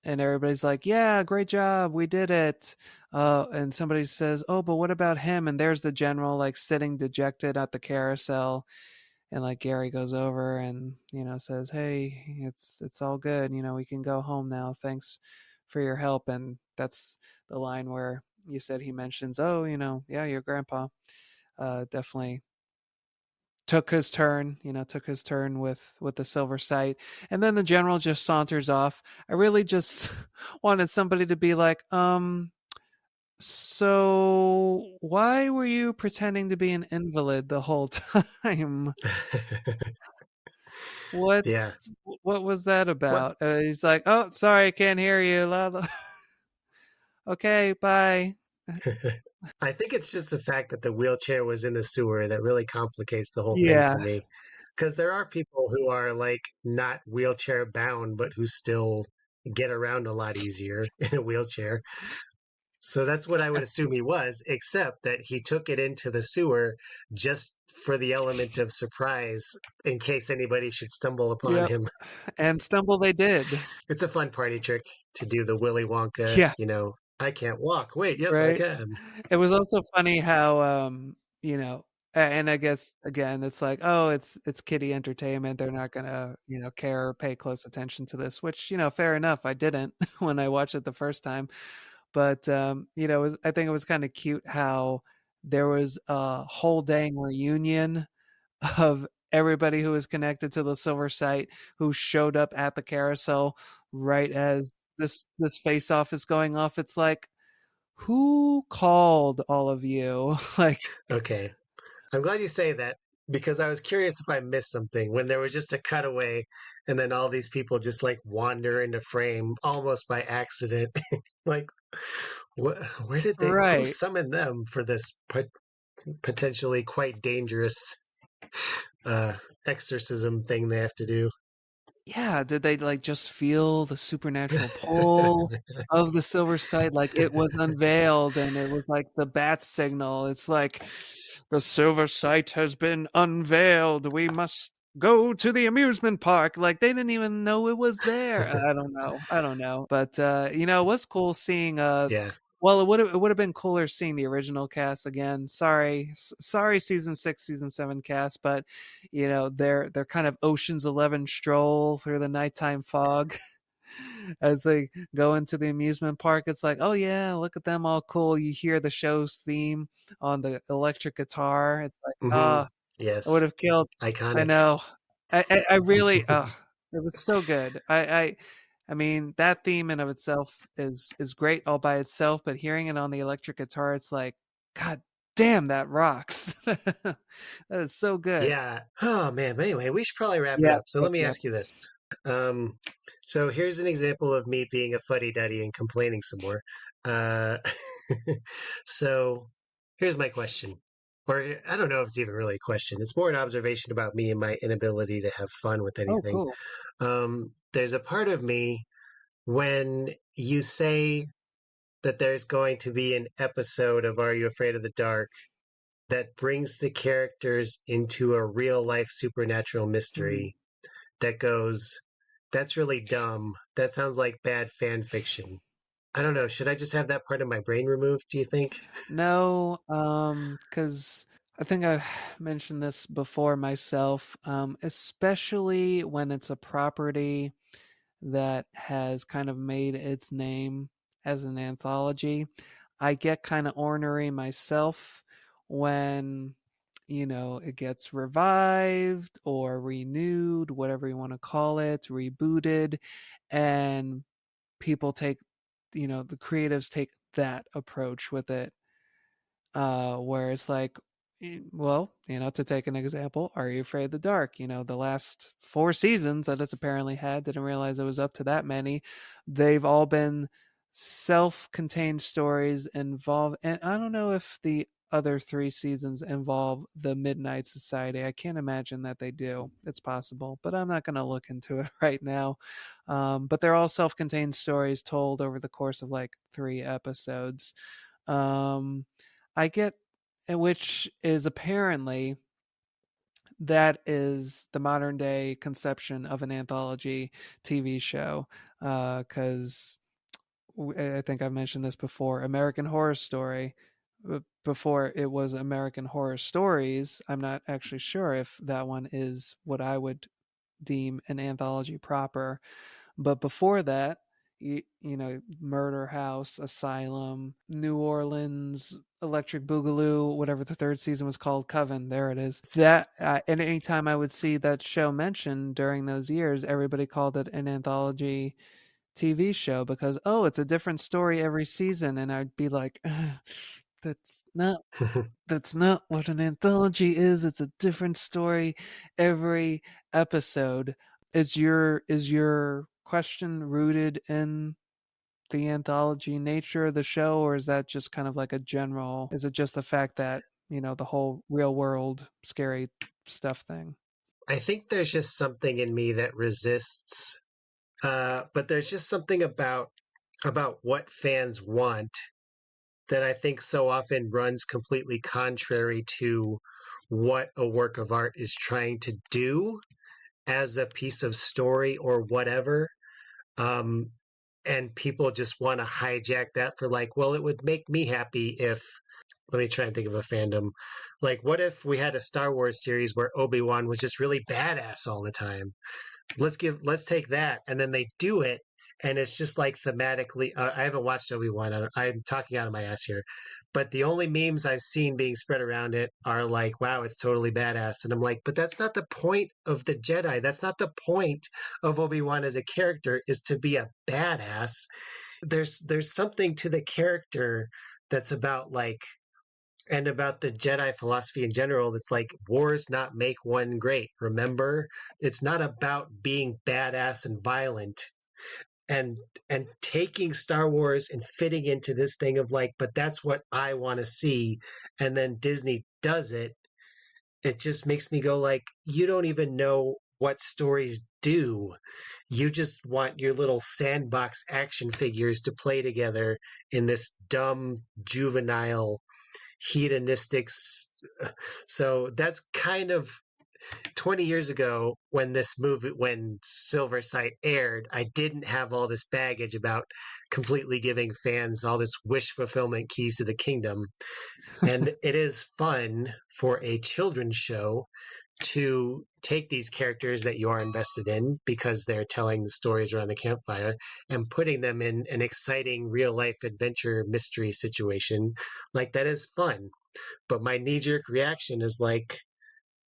and everybody's like, "Yeah, great job, we did it." And somebody says, "Oh, but what about him?" And there's the general like sitting dejected at the carousel, and like Gary goes over and you know says, "Hey, it's all good. You know, we can go home now. Thanks for your help." And that's the line where you said he mentions, "Oh, you know, yeah, your grandpa definitely." Took his turn, you know, took his turn with the silver sight, and then the general just saunters off. I really just wanted somebody to be like, So why were you pretending to be an invalid the whole time? What Yeah. what was that Well, about? He's like, "Oh, sorry, I can't hear you." La, la. Okay, bye. I think it's just the fact that the wheelchair was in the sewer that really complicates the whole thing Yeah, for me. Because there are people who are like not wheelchair bound, but who still get around a lot easier in a wheelchair. So that's what I would assume he was, except that he took it into the sewer just for the element of surprise in case anybody should stumble upon yep. him. And stumble they did. It's a fun party trick to do the Willy Wonka, Yeah, I can't walk. Wait, yes, I right. can. It was also funny how you know, and I guess again it's like, oh, it's kiddie entertainment. They're not gonna, care or pay close attention to this, which, fair enough. I didn't when I watched it the first time. But I think it was kind of cute how there was a whole dang reunion of everybody who was connected to the silver site who showed up at the carousel right as this face off is going off. It's like, who called all of you? Like, Okay. I'm glad you say that because I was curious if I missed something when there was just a cutaway and then all these people just like wander into frame almost by accident. Like, where did who right. summoned them for this potentially quite dangerous uh, exorcism thing they have to do? Yeah, did they like just feel the supernatural pull of the silver site? Like it was unveiled and it was like the bat signal. It's like the silver site has been unveiled. We must go to the amusement park. Like they didn't even know it was there. I don't know. I don't know. But it was cool seeing Yeah. well, it would have been cooler seeing the original cast again. Sorry, season 6, season 7 cast, but their kind of Ocean's 11 stroll through the nighttime fog as they go into the amusement park. It's like, oh yeah, look at them all cool. You hear the show's theme on the electric guitar. It's like, Hmm. I would Yes. have killed. I Iconic. know. I really. It was so good. I mean, that theme in of itself is great all by itself, but hearing it on the electric guitar, it's like, God damn, that rocks. That is so good. Yeah. Oh man. But anyway, we should probably wrap it Yeah. up. So Yep. let me Yep. ask you this. Um, so here's an example of me being a fuddy-duddy and complaining some more. Uh, so here's my question. Or I don't know if it's even really a question. It's more an observation about me and my inability to have fun with Oh, anything. cool. There's a part of me when you say that there's going to be an episode of Are You Afraid of the Dark that brings the characters into a real life supernatural Mm. mystery that goes, that's really dumb. That sounds like bad fan fiction. I don't know. Should I just have that part of my brain removed, do you think? No, because I think I've mentioned this before myself, especially when it's a property that has kind of made its name as an anthology. I get kind of ornery myself when, it gets revived or renewed, whatever you want to call it, rebooted, and people take, the creatives take that approach with it, where it's like, well, to take an example, Are You Afraid of the Dark? The last 4 seasons that it's apparently had, didn't realize it was up to that many. They've all been self-contained stories involve, and I don't know if the other 3 seasons involve the Midnight Society. I can't imagine that they do. It's possible, but I'm not going to look into it right now. But they're all self-contained stories told over the course of like 3 episodes. Um, I get, which is apparently that is the modern day conception of an anthology TV show. Because I think I've mentioned this before. American Horror Story, before it was American Horror Stories. I'm not actually sure if that one is what I would deem an anthology proper. But before that, Murder House, Asylum, New Orleans, Electric Boogaloo, whatever the 3rd season was called, Coven. There it is. That and anytime I would see that show mentioned during those years, everybody called it an anthology TV show because it's a different story every season, and I'd be like, that's not what an anthology is. It's a different story every episode. Is your question rooted in the anthology nature of the show, or is that just kind of like a general? Is it just the fact that the whole real world scary stuff thing? I think there's just something in me that resists, but there's just something about what fans want that I think so often runs completely contrary to what a work of art is trying to do as a piece of story or whatever. Um, and people just want to hijack that for like, well, it would make me happy if, let me try and think of a fandom. Like, what if we had a Star Wars series where Obi-Wan was just really badass all the time? Let's take that, and then they do it, and it's just like thematically. I haven't watched Obi-Wan. I'm talking out of my ass here, but the only memes I've seen being spread around it are like, "Wow, it's totally badass," and I'm like, but that's not the point of the Jedi. That's not the point of Obi-Wan as a character, is to be a badass. There's something to the character that's about like, and about the Jedi philosophy in general, that's like, wars not make one great. Remember, it's not about being badass and violent, and taking Star Wars and fitting into this thing of like, but that's what I want to see, and then Disney does it. It just makes me go like, you don't even know what stories do. You just want your little sandbox action figures to play together in this dumb juvenile hedonistic. So that's kind of 20 years ago when this movie, when Silver Sight aired, I didn't have all this baggage about completely giving fans all this wish fulfillment keys to the kingdom. And it is fun for a children's show to take these characters that you are invested in because they're telling the stories around the campfire and putting them in an exciting real life adventure mystery situation. Like, that is fun. But my knee jerk reaction is like,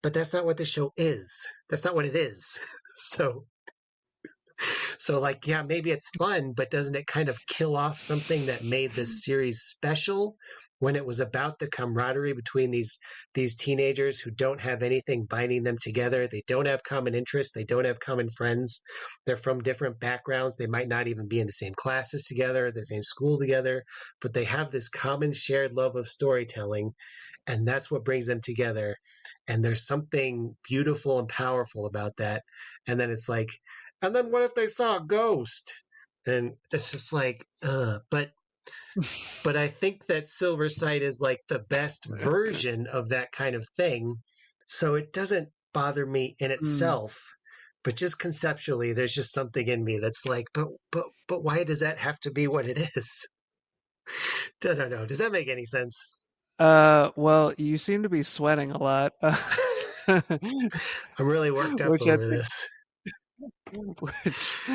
but that's not what the show is. That's not what it is. So, like, yeah, maybe it's fun, but doesn't it kind of kill off something that made this series special, when it was about the camaraderie between these teenagers who don't have anything binding them together? They don't have common interests. They don't have common friends. They're from different backgrounds. They might not even be in the same classes together, the same school together, but they have this common shared love of storytelling, and that's what brings them together. And there's something beautiful and powerful about that. And then it's like, and then what if they saw a ghost? And it's just like, but I think that Silver Sight is like the best version of that kind of thing. So it doesn't bother me in Mm. itself, but just conceptually, there's just something in me that's like, but why does that have to be what it is? I don't know. Does that make any sense? Well, you seem to be sweating a lot, I'm really worked up which I over think, this. which,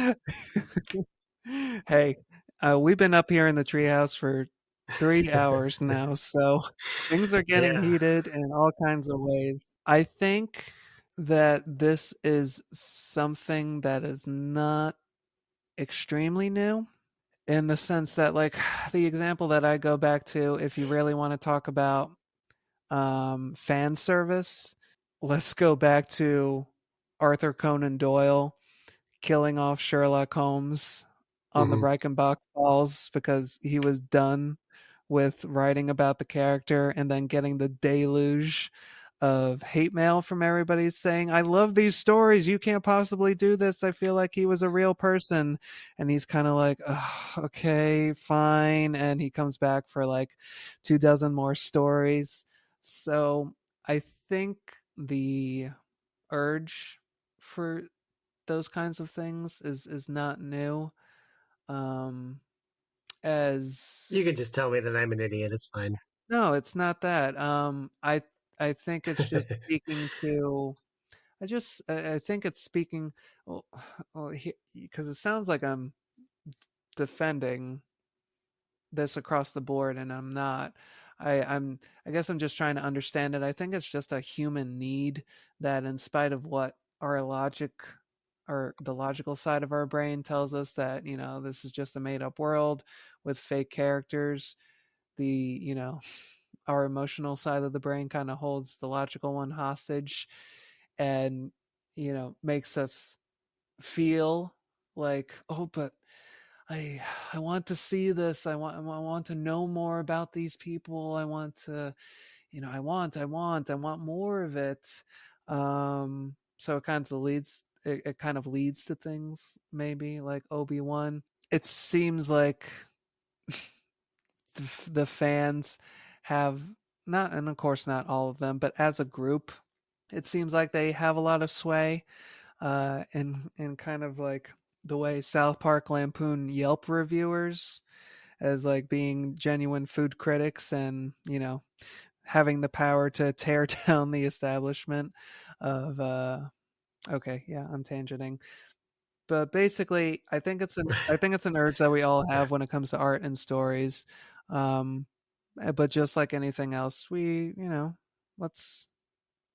hey, we've been up here in the treehouse for 3 hours now, so things are getting Yeah. heated in all kinds of ways. I think that this is something that is not extremely new, in the sense that, like, the example that I go back to, if you really want to talk about fan service, let's go back to Arthur Conan Doyle killing off Sherlock Holmes on the Hmm. Reichenbach Falls because he was done with writing about the character, and then getting the deluge of hate mail from everybody saying, I love these stories. You can't possibly do this. I feel like he was a real person. And he's kind of like, okay, fine. And he comes back for like 2 dozen more stories. So I think the urge for those kinds of things is not new. Um, as You can just tell me that I'm an idiot. It's fine. No, it's not that. I think it's just speaking to. I think it's speaking. Well, because it sounds like I'm defending this across the board, and I'm not. I guess I'm just trying to understand it. I think it's just a human need that, in spite of what our logic or the logical side of our brain tells us that, this is just a made up world with fake characters. The, our emotional side of the brain kind of holds the logical one hostage and, makes us feel like, oh, but I I want to see this. I want to know more about these people. I want to, I want more of it. So it kind of leads to things maybe like Obi-Wan. It seems like the fans have not, and of course not all of them, but as a group, it seems like they have a lot of sway, in kind of like the way South Park lampoon Yelp reviewers as like being genuine food critics and, having the power to tear down the establishment of okay, yeah, I'm tangenting. But basically, I think it's an urge that we all Yeah. have when it comes to art and stories. Um but just like anything else, let's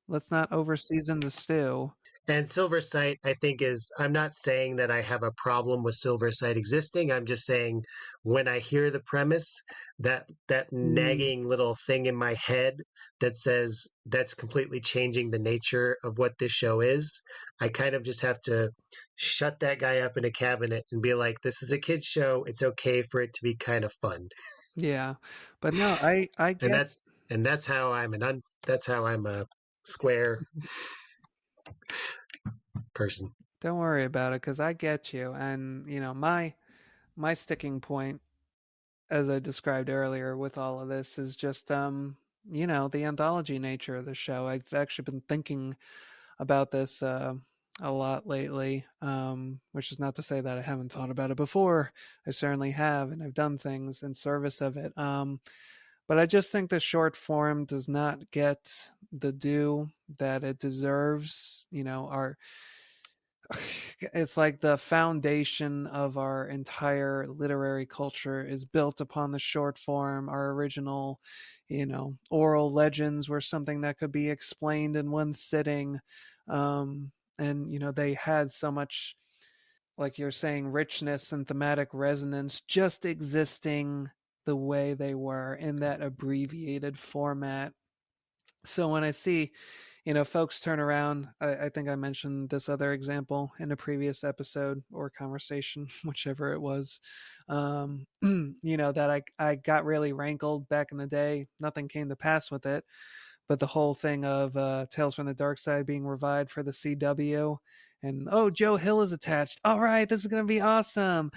let's not over season the stew. And Silver Sight, I think, I'm not saying that I have a problem with Silver Sight existing. I'm just saying when I hear the premise, that Mm, nagging little thing in my head that says that's completely changing the nature of what this show is, I kind of just have to shut that guy up in a cabinet and be like, this is a kid's show. It's okay for it to be kind of fun. yeah. But no, I And get that's how that's how I'm a square person. don't worry about it cuz I get you. And, my sticking point, as I described earlier with all of this, is just the anthology nature of the show. I've actually been thinking about this a lot lately, which is not to say that I haven't thought about it before. I certainly have, and I've done things in service of it. But I just think the short form does not get the due that it deserves. Our it's like the foundation of our entire literary culture is built upon the short form. Our original, oral legends were something that could be explained in one sitting. And, they had so much, like you're saying, richness and thematic resonance just existing the way they were in that abbreviated format. So when I see, folks turn around, I think I mentioned this other example in a previous episode or conversation, whichever it was, that I got really rankled back in the day. Nothing came to pass with it, but the whole thing of Tales from the Dark Side being revived for the CW, and oh, Joe Hill is attached. All right, this is gonna be awesome.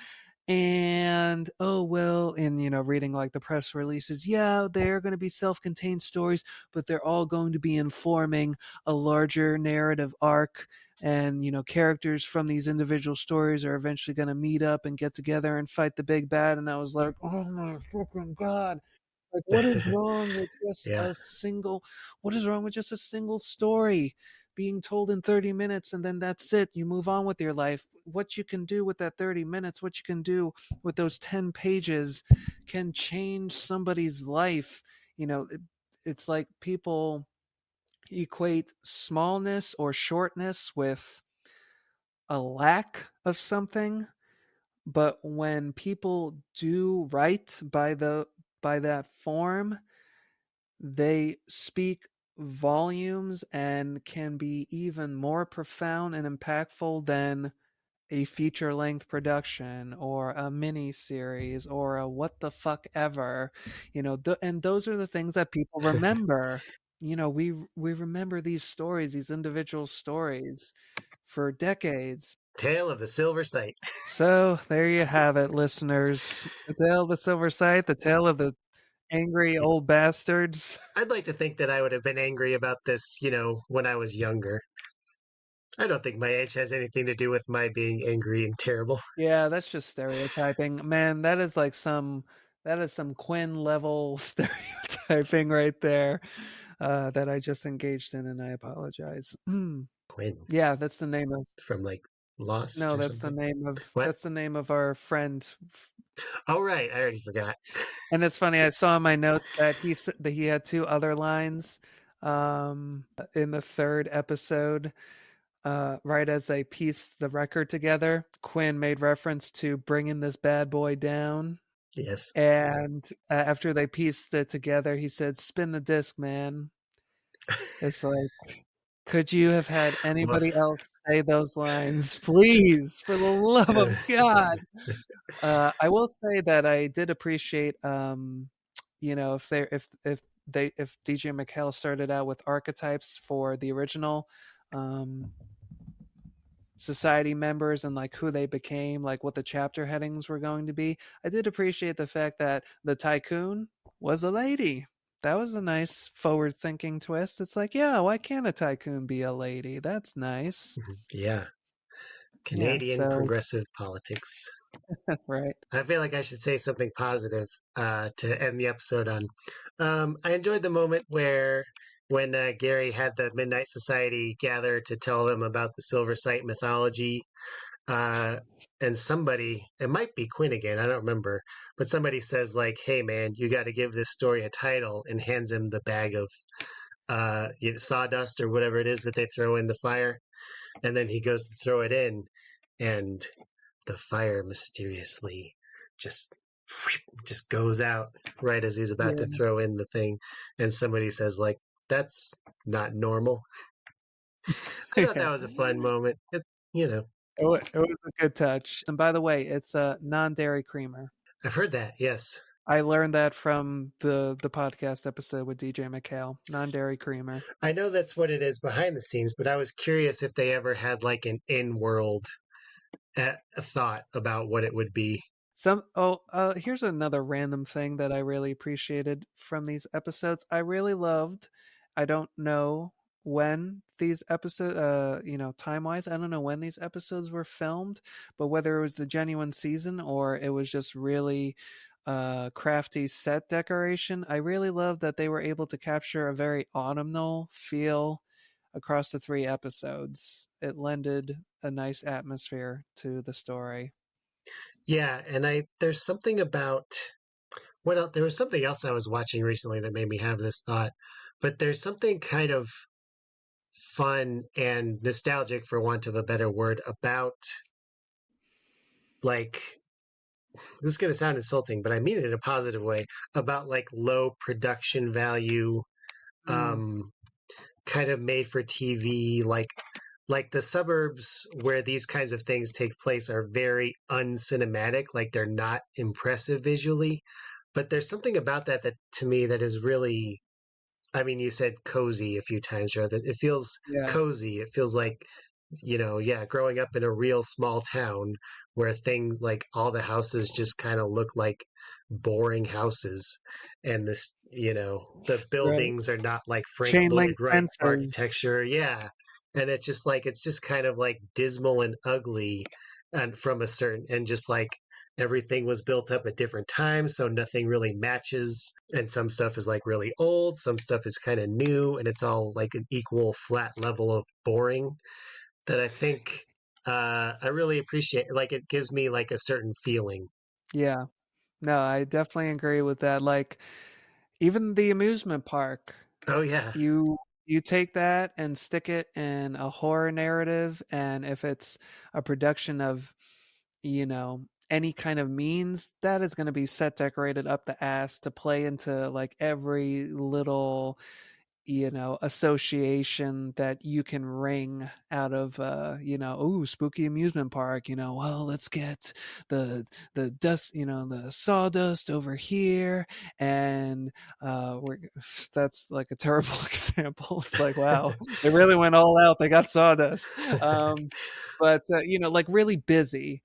And oh well, and reading like the press releases, yeah, they're going to be self-contained stories, but they're all going to be informing a larger narrative arc. And characters from these individual stories are eventually going to meet up and get together and fight the big bad. And I was like, oh my fucking god, like, Yeah. what is wrong with just a single story being told in 30 minutes and then that's it? You move on with your life. What you can do with that 30 minutes, what you can do with those 10 pages can change somebody's life. It's like people equate smallness or shortness with a lack of something, but when people do write by that form, they speak volumes and can be even more profound and impactful than a feature length production or a mini series or a what the fuck ever. And those are the things that people remember. We remember these stories, these individual stories for decades. Tale of the Silver Sight. So there you have it, listeners. The tale of the silver sight, the tale of the angry old bastards. I'd like to think that I would have been angry about this, when I was younger. I don't think my age has anything to do with my being angry and terrible. Yeah, that's just stereotyping. Man, that is some Quinn level stereotyping right there, that I just engaged in, and I apologize. Quinn Yeah, that's the name of from like Lost no, or that's the something. name of What? that's the name of our friend. Oh, right. I already forgot. And it's funny, I saw in my notes that he had two other lines in the third episode. right as they pieced the record together, Quinn made reference to bringing this bad boy down. Yes. And after they pieced it together, he said, "Spin the disc, man." It's like, could you have had anybody Woof. else say those lines, please, for the love Uh, of God? I will say that I did appreciate, if DJ McHale started out with archetypes for the original um, society members and like who they became, like what the chapter headings were going to be. I did appreciate the fact that the tycoon was a lady. That was a nice forward thinking twist. It's like, yeah, why can't a tycoon be a lady? That's nice. yeah. Yeah, Canadian so progressive politics. right. I feel like I should say something positive to end the episode on. I enjoyed the moment where when Gary had the Midnight Society gather to tell them about the Silver Sight mythology. Uh, and somebody, it might be Quinn again, I don't remember, but somebody says like, "Hey man, you got to give this story a title," and hands him the bag of sawdust or whatever it is that they throw in the fire, and then he goes to throw it in, and the fire mysteriously just just goes out right as he's about to Yeah. throw in the thing, and somebody says like, "That's not normal." I thought Yeah. that was a fun moment. You know, It was a good touch. And by the way, it's a non-dairy creamer. I've heard that. Yes, I learned that from the podcast episode with DJ McHale. Non-dairy creamer. I know that's what it is behind the scenes, but I was curious if they ever had like an in-world a thought about what it would be. Here's another random thing that I really appreciated from these episodes. I really loved. I don't know when these episodes, time wise, I don't know when these episodes were filmed, but whether it was the genuine season or it was just really crafty set decoration, I really loved that they were able to capture a very autumnal feel across the 3 episodes. It lended a nice atmosphere to the story. Yeah, and I there's something about what else, there was something else I was watching recently that made me have this thought, but there's something kind of fun and nostalgic, for want of a better word, about like, this is going to sound insulting, but I mean it in a positive way, about like low production value, Mm, um, kind of made for TV, like the suburbs where these kinds of things take place are very uncinematic, like they're not impressive visually, but there's something about that to me that is really, I mean, you said cozy a few times, right? It feels yeah, cozy. It feels like, yeah, growing up in a real small town where things like all the houses just kind of look like boring houses. And the right. buildings are not like Frank Chain link Lloyd Wright fences. architecture. Yeah. And it's just kind of like dismal and ugly and from a certain, and just like everything was built up at different times. So nothing really matches, and some stuff is like really old, some stuff is kind of new, and it's all like an equal flat level of boring that I think I really appreciate. Like it gives me like a certain feeling. Yeah. No, I definitely agree with that. Like even the amusement park, Oh yeah, you you take that and stick it in a horror narrative, and if it's a production of, any kind of means, that is going to be set decorated up the ass to play into like every little association that you can wring out of ooh, spooky amusement park, well, let's get the dust, the sawdust over here, and we're that's like a terrible example. It's like, wow, they really went all out, they got sawdust. But like really busy,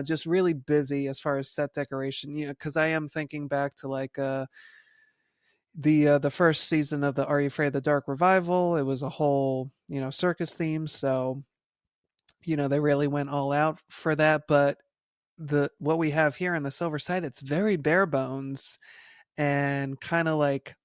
just really busy as far as set decoration, because I am thinking back to like the first season of the Are You Afraid of the Dark revival. It was a whole circus theme, so they really went all out for that. But the what we have here in the Silver Side, it's very bare bones and kind of like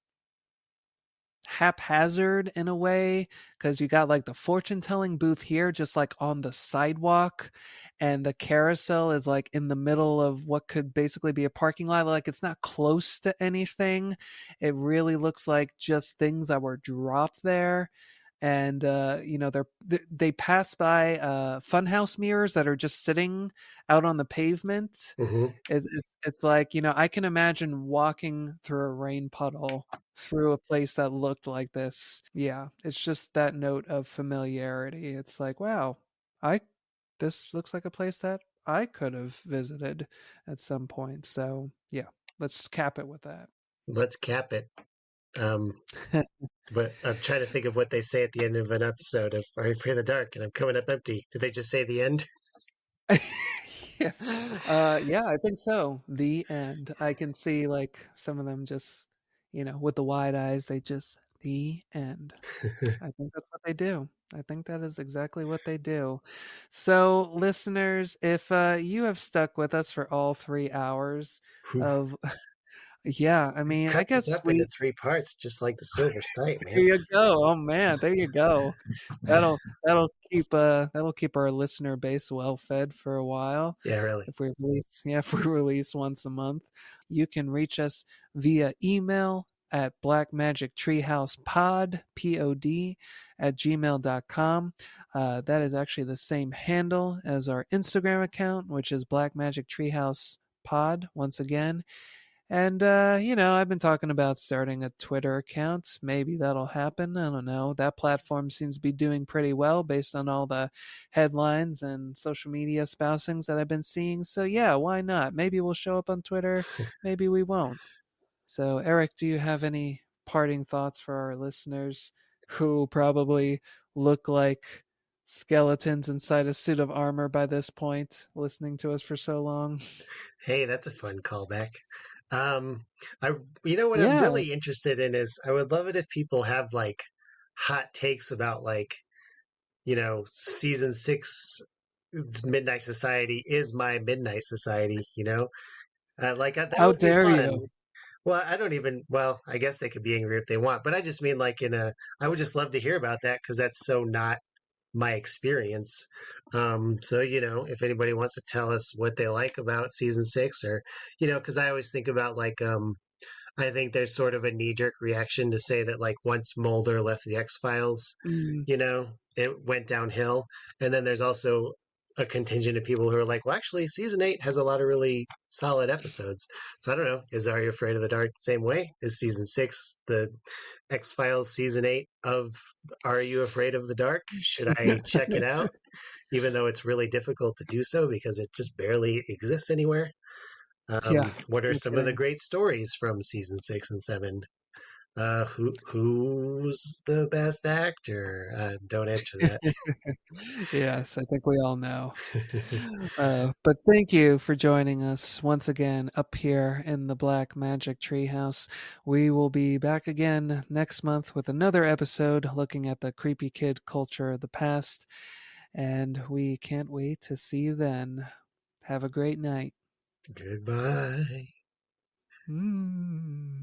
haphazard in a way, because you got like the fortune telling booth here just like on the sidewalk, and the carousel is like in the middle of what could basically be a parking lot. Like it's not close to anything. It really looks like just things that were dropped there. and they pass by funhouse mirrors that are just sitting out on the pavement. Hmm. It's like, I can imagine walking through a rain puddle through a place that looked like this. Yeah, it's just that note of familiarity. It's like, wow, I this looks like a place that I could have visited at some point. So yeah, let's cap it with that. Let's cap it. Um, but I'm trying to think of what they say at the end of an episode of Are You Afraid of the Dark, and I'm coming up empty. Did they just say the end? Yeah. Yeah, I think so. The end. I can see like some of them just, with the wide eyes, they just the end. I think that's what they do. I think that is exactly what they do. So, listeners, if you have stuck with us for all 3 hours Whew. of, yeah, I mean, I Cut this guess up into 3 parts, just like the Silver Stight, man. there you go. Oh man, there you go. That'll keep our listener base well fed for a while. Yeah, really. If we release once a month. You can reach us via email at blackmagictreehousepod, pod, at gmail.com. That is actually the same handle as our Instagram account, which is blackmagictreehousepod, once again. And, I've been talking about starting a Twitter account. Maybe that'll happen. I don't know. That platform seems to be doing pretty well based on all the headlines and social media espousings that I've been seeing. So, yeah, why not? Maybe we'll show up on Twitter. Maybe we won't. So, Eric, do you have any parting thoughts for our listeners who probably look like skeletons inside a suit of armor by this point, listening to us for so long? Hey, that's a fun callback. Um, I, you know what I'm Yeah. really interested in is I would love it if people have like hot takes about like, season 6 Midnight Society is my Midnight Society, that How would be dare fun. you? Well, I don't even, well, I guess they could be angry if they want, but I just mean like I would just love to hear about that because that's so not my experience. So, if anybody wants to tell us what they like about season 6 or, because I always think about like, I think there's sort of a knee jerk reaction to say that like once Mulder left the X Files, Mm, it went downhill. And then there's also a contingent of people who are like, well, actually, season 8 has a lot of really solid episodes. So I don't know. Is Are You Afraid of the Dark the same way? Is season 6 the X Files season 8 of Are You Afraid of the Dark? Should I check it out? Even though it's really difficult to do so because it just barely exists anywhere. yeah, What are no some of the kidding. great stories from season 6 and 7? Who's the best actor? Don't answer that. Yes, I think we all know. But thank you for joining us once again up here in the Black Magic Treehouse. We will be back again next month with another episode looking at the creepy kid culture of the past, and we can't wait to see you then. Have a great night. Goodbye. Mm.